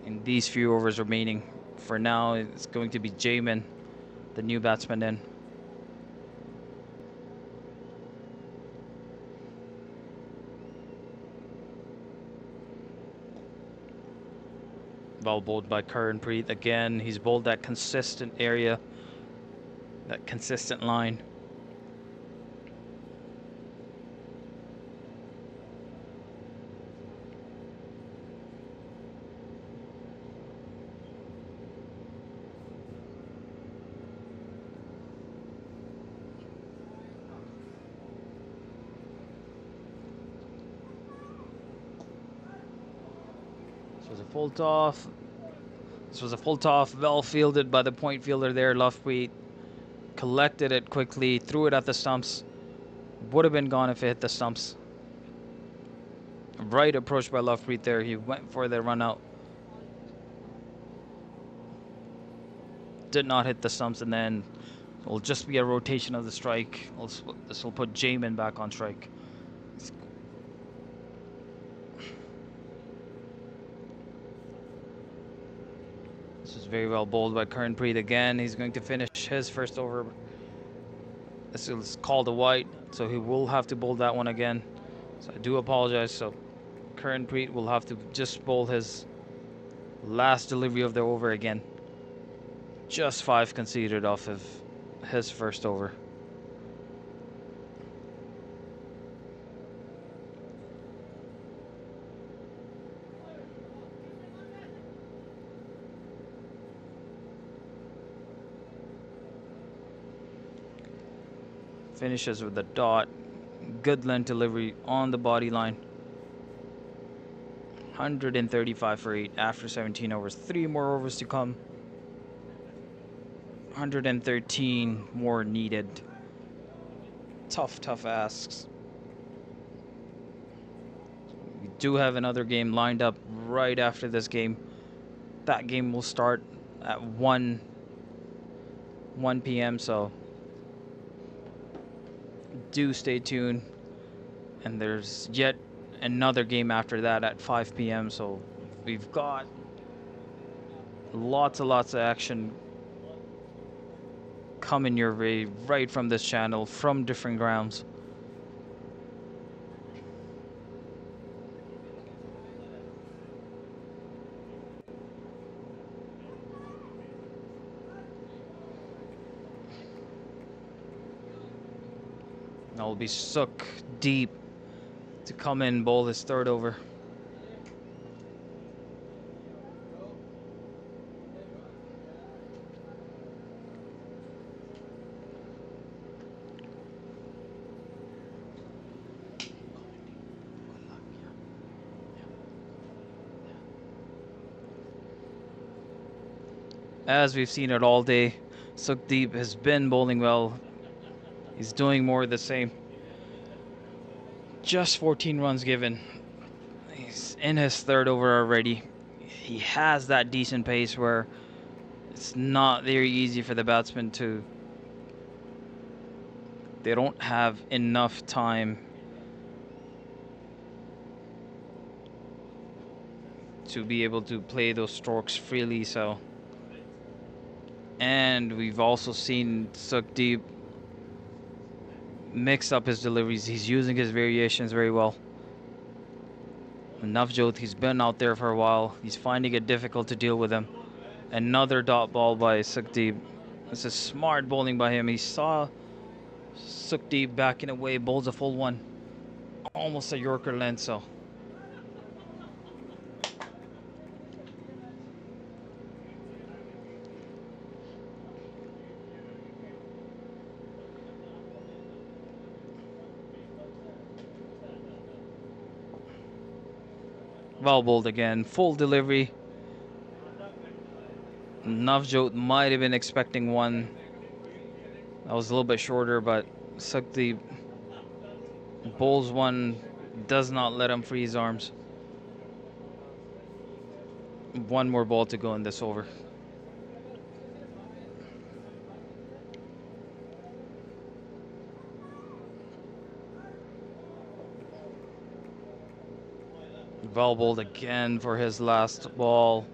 in these few overs remaining. For now, it's going to be Jamin, the new batsman in. Well bowled by Karanpreet again. He's bowled that consistent area, that consistent line. This was a full toss. This was a full toss, well fielded by the point fielder there, Lovepreet. Collected it quickly, threw it at the stumps. Would have been gone if it hit the stumps. Right approach by Lovepreet there. He went for the run out. Did not hit the stumps, and then it'll just be a rotation of the strike. This will put Jamin back on strike. This is very well bowled by Karanpreet again. He's going to finish his first over. This is called a wide, so he will have to bowl that one again. So I do apologize. So Karanpreet will have to just bowl his last delivery of the over again. Just 5 conceded off of his first over. Finishes with a dot. Good length delivery on the body line. 135 for 8 after 17 overs. 3 more overs to come. 113 more needed. Tough asks. We do have another game lined up right after this game. That game will start at 1 p.m. so do stay tuned. And there's yet another game after that at 5 p.m. so we've got lots of action coming your way right from this channel, from different grounds. That will be Sook deep to come in, bowl his third over. As we've seen it all day, Sukhdeep has been bowling well. He's doing more of the same. Just 14 runs given. He's in his third over already. He has that decent pace where it's not very easy for the batsmen to... They don't have enough time to be able to play those strokes freely, so... And we've also seen Sukhdeep mix up his deliveries. He's using his variations very well. Navjot, he's been out there for a while. He's finding it difficult to deal with him. Another dot ball by Sukhdeep. This is smart bowling by him. He saw Sukhdeep backing away, bowls a full one. Almost a Yorker length, so... Well bowled again, full delivery. Navjot might have been expecting one that was a little bit shorter, but Sukhdeep bowls one, does not let him free his arms. One more ball to go in this over. Well bowled again for his last ball.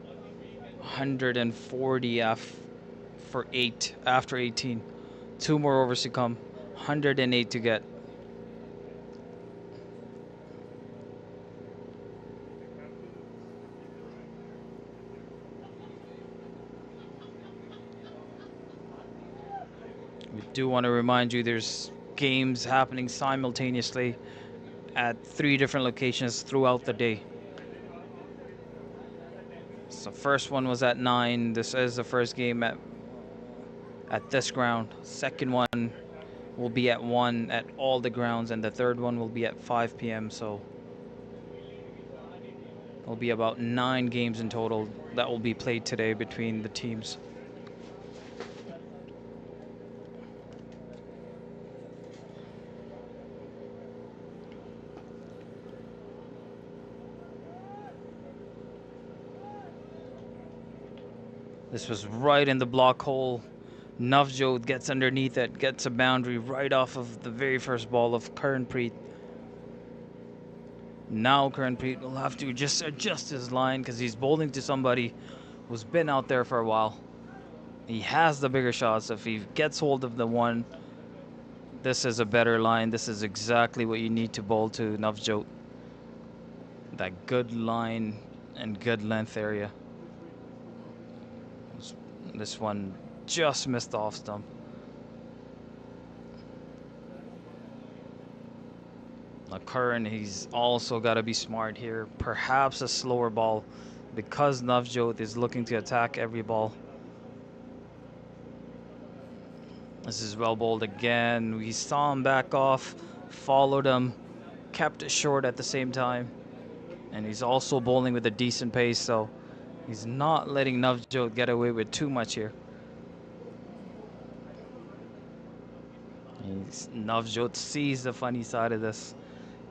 140 for 8 after 18. 2 more overs to come. 108 to get. We do want to remind you there's games happening simultaneously at 3 different locations throughout the day. So first one was at 9. This is the first game at this ground. Second one will be at 1 at all the grounds, and the third one will be at 5 p.m. So there'll be about 9 games in total that will be played today between the teams. This was right in the block hole. Navjot gets underneath it, gets a boundary right off of the very first ball of Karanpreet. Now Karanpreet will have to just adjust his line because he's bowling to somebody who's been out there for a while. He has the bigger shots. If he gets hold of the one, this is a better line. This is exactly what you need to bowl to Navjot. That good line and good length area. This one just missed the off stump. Now Curran, he's also got to be smart here. Perhaps a slower ball because Navjot is looking to attack every ball. This is well bowled again. We saw him back off, followed him, kept it short at the same time. And he's also bowling with a decent pace, so he's not letting Navjot get away with too much here. Navjot sees the funny side of this.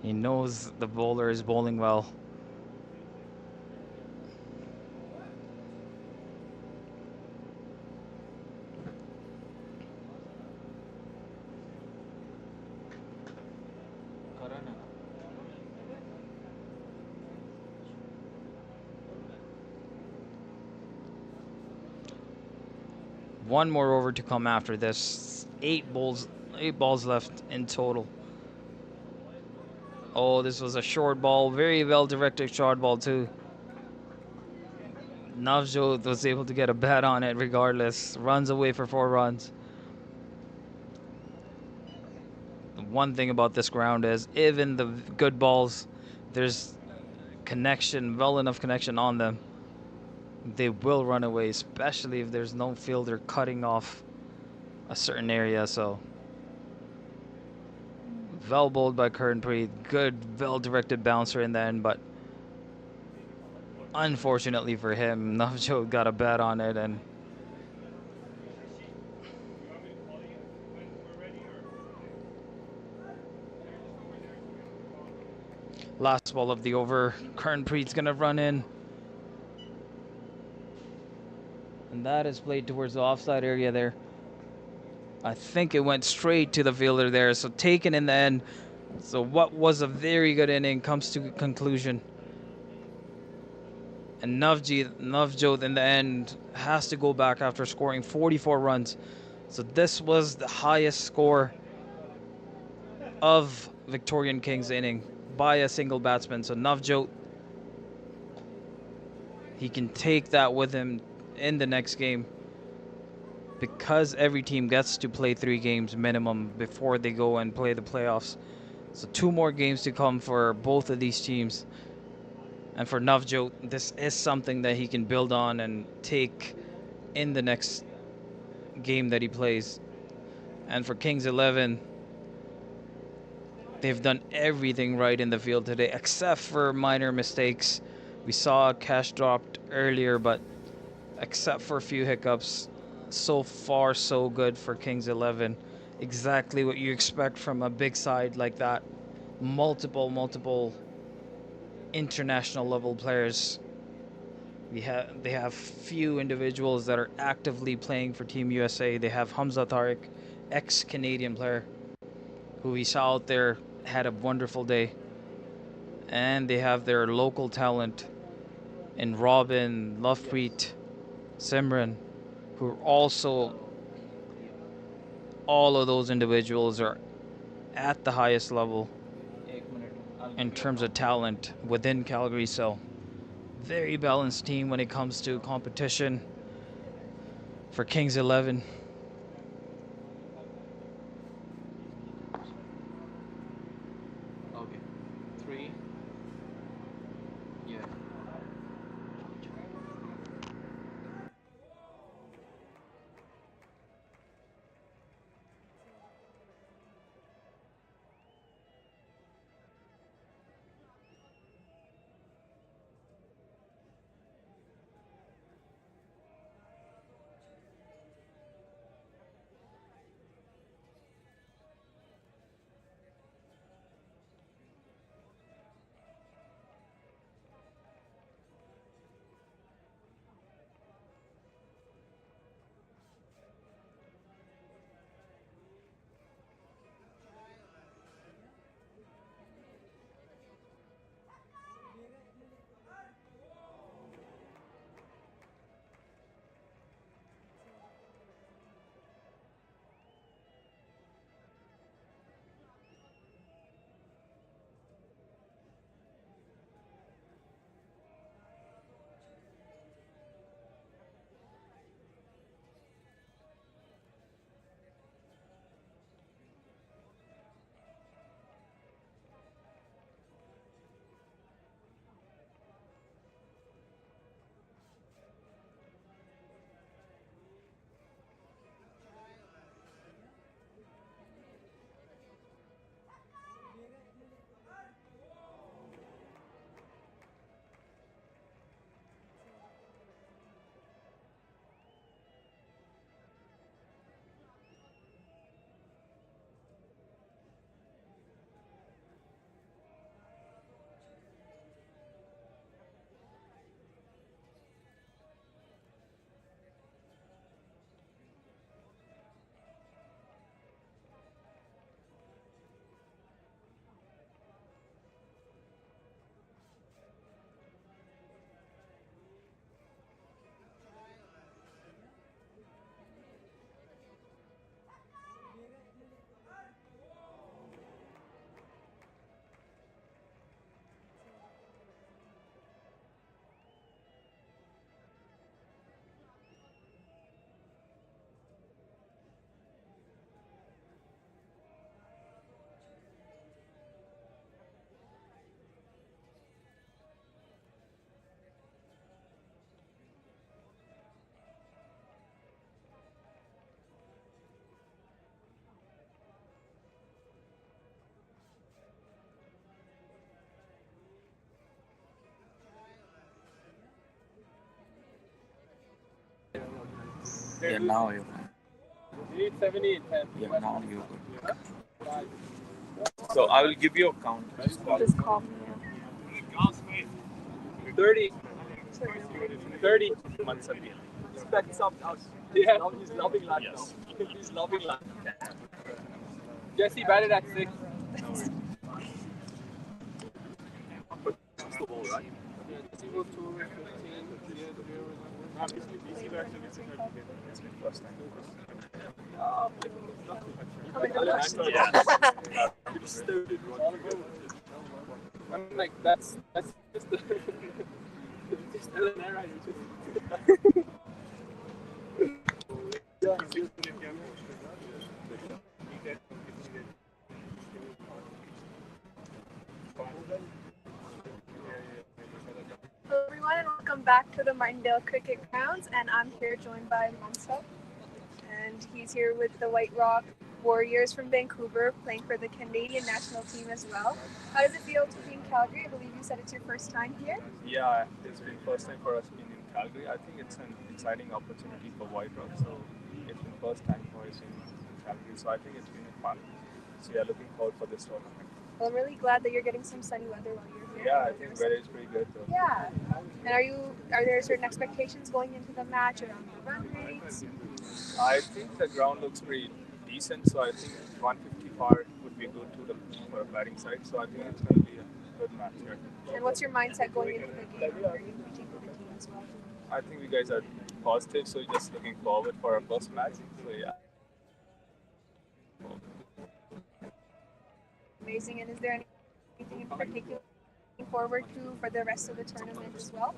He knows the bowler is bowling well. One more over to come after this. 8 balls left in total. Oh, this was a short ball. Very well directed short ball too. Navjot was able to get a bat on it regardless. Runs away for 4 runs. The one thing about this ground is even the good balls, there's connection, well enough connection on them. They will run away, especially if there's no fielder cutting off a certain area. So well bowled by Karanpreet. Good, well-directed bouncer in the end, but unfortunately for him, Navjot got a bat on it, and last ball of the over. Karanpreet's gonna run in, and that is played towards the offside area there. I think it went straight to the fielder there, so taken in the end. So what was a very good inning comes to conclusion. And Navjot in the end has to go back after scoring 44 runs. So this was the highest score of Victorian Kings inning by a single batsman. So Navjot, he can take that with him in the next game, because every team gets to play 3 games minimum before they go and play the playoffs. So 2 more games to come for both of these teams. And for Navjot, this is something that he can build on and take in the next game that he plays. And for Kings 11, they've done everything right in the field today except for minor mistakes. We saw Cash dropped earlier, but except for a few hiccups, so far so good for Kings 11. Exactly what you expect from a big side like that. Multiple international level players They have few individuals that are actively playing for Team USA. They have Hamza Tariq, ex-Canadian player, who we saw out there, had a wonderful day. And they have their local talent in Robin, Lovepreet, Simran, who are also, all of those individuals are at the highest level in terms of talent within Calgary. So very balanced team when it comes to competition for Kings 11. Okay. 3. Yeah. Yeah, now you Yeah, now you So I will give you a count. Just call me. 30. 30 months again. Yeah, he's loving life yes. Now. He's loving life. Jesse batted at 6. That's the ball, right? It's been first time. I'm like, that's just the just an error. Hello everyone and welcome back to the Martindale Cricket Grounds, and I'm here joined by Mansa, and he's here with the White Rock Warriors from Vancouver playing for the Canadian national team as well. How does it feel to be in Calgary? I believe you said it's your first time here. Yeah, it's been first time for us being in Calgary. I think it's an exciting opportunity for White Rock. So it's been first time for us in Calgary. So I think it's been fun. So we are looking forward for this tournament. Well, I'm really glad that you're getting some sunny weather while you're here. Yeah, I think weather is pretty good though. Yeah. And are there certain expectations going into the match around the run rates? I think the ground looks pretty decent, so I think 150 par would be good for a batting side. So I think it's going to be a good match here. And what's your mindset going into the game? Are you rooting for the team as well? I think you guys are positive, so just looking forward for our first match. So yeah. Amazing. And is there anything in particular looking forward to for the rest of the tournament as well?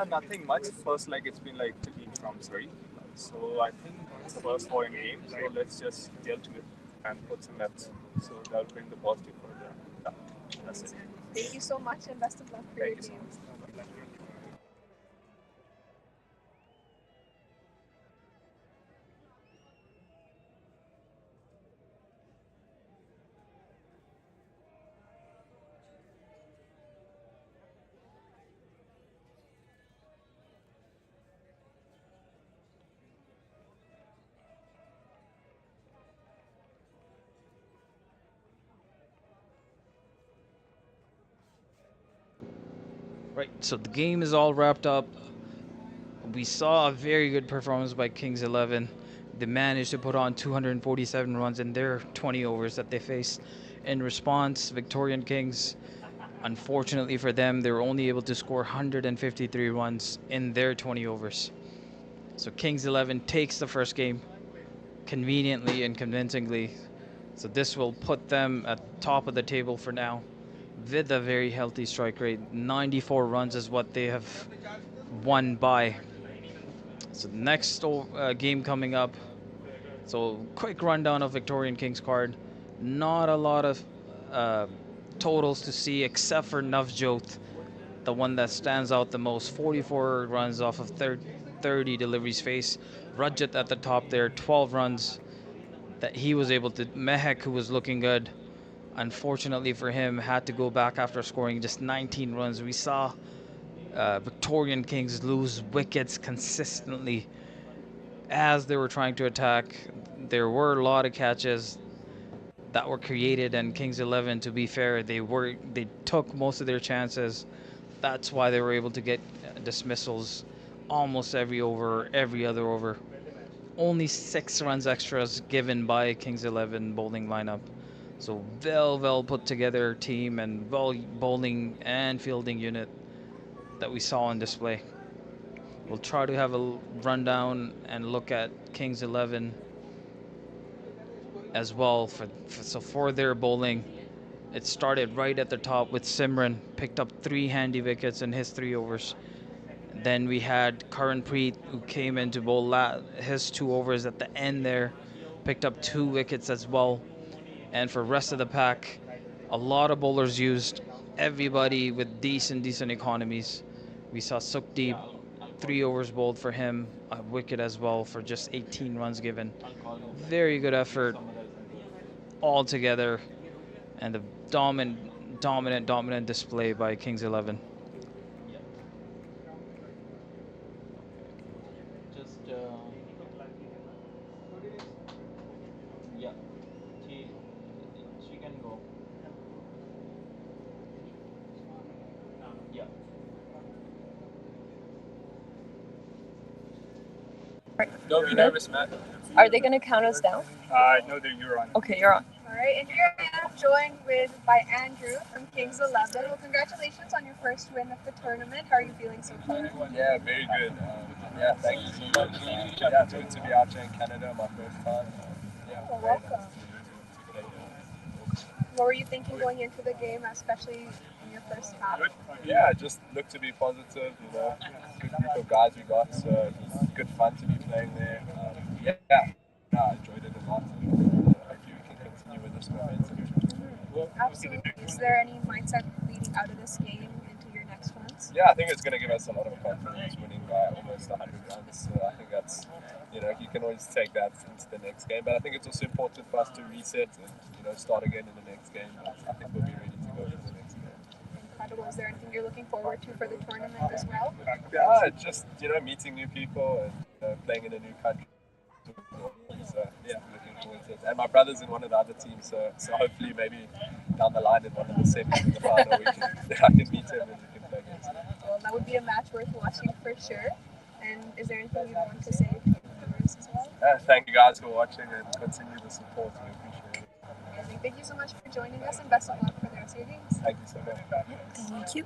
Nothing much. First, it's been like 3 from 3. So I think it's the first foreign game. So let's just gel to it and put some reps. So that'll bring the positive for the. Yeah, that's it. Thank you so much and best of luck for your game. Right, so the game is all wrapped up. We saw a very good performance by Kings 11. They managed to put on 247 runs in their 20 overs that they faced. In response, Victorian Kings, unfortunately for them, they were only able to score 153 runs in their 20 overs. So Kings 11 takes the first game conveniently and convincingly. So this will put them at the top of the table for now with a very healthy strike rate. 94 runs is what they have won by. So the next game coming up. So quick rundown of Victorian Kings card. Not a lot of totals to see except for Navjot, the one that stands out the most. 44 runs off of 30 deliveries faced. Rajat at the top there, 12 runs that he was able to. Mehek, who was looking good, unfortunately for him, had to go back after scoring just 19 runs. We saw Victorian Kings lose wickets consistently as they were trying to attack. There were a lot of catches that were created, and Kings 11, to be fair, they took most of their chances. That's why they were able to get dismissals almost every over, every other over. Only 6 runs extras given by Kings 11 bowling lineup. So well put together team and bowling and fielding unit that we saw on display. We'll try to have a rundown and look at Kings 11 as well. For their bowling, it started right at the top with Simran, picked up 3 handy wickets in his 3 overs. Then we had Karan Preet, who came in to bowl his 2 overs at the end there, picked up 2 wickets as well. And for rest of the pack, a lot of bowlers used, everybody with decent economies. We saw Sukhdeep, 3 overs bowled for him, a wicket as well for just 18 runs given. Very good effort all together, and the dominant display by Kings 11. She can go. Yeah. Don't be nervous, Matt. Are they going to count us down? No, you're on. Okay, you're on. All right, and here I am joined by Andrew from Kings 11. Well, congratulations on your first win of the tournament. How are you feeling so far? Yeah, very good. Yeah, thank you so much. Yeah, it's good to be out here in Canada, my first time. Yeah, Well, very welcome. nice. What were you thinking going into the game, especially in your first half? Yeah, just look to be positive, good group of guys we got, so it was good fun to be playing there. I enjoyed it a lot, and hopefully we can continue with this momentum. Absolutely. Is there any mindset leading out of this game into your next ones? Yeah, I think it's going to give us a lot of confidence winning by almost 100 runs. So I think that's, you can always take that into the next game. But I think it's also important for us to reset and, start again in the next game. But I think we'll be ready to go for the next game. Incredible. Is there anything you're looking forward to for the tournament as well? Yeah, just, meeting new people and playing in a new country. So, yeah, looking forward to it. And my brother's in one of the other teams, so hopefully maybe down the line in one of the semis in the final, I can beat him and we can play against him. Well, that would be a match worth watching for sure. And is there anything you want to say to the viewers as well? Thank you guys for watching and continue the support. We appreciate it. Amazing. Thank you so much for joining us and best of luck for the rest of your games. Thank you so much. Thank you.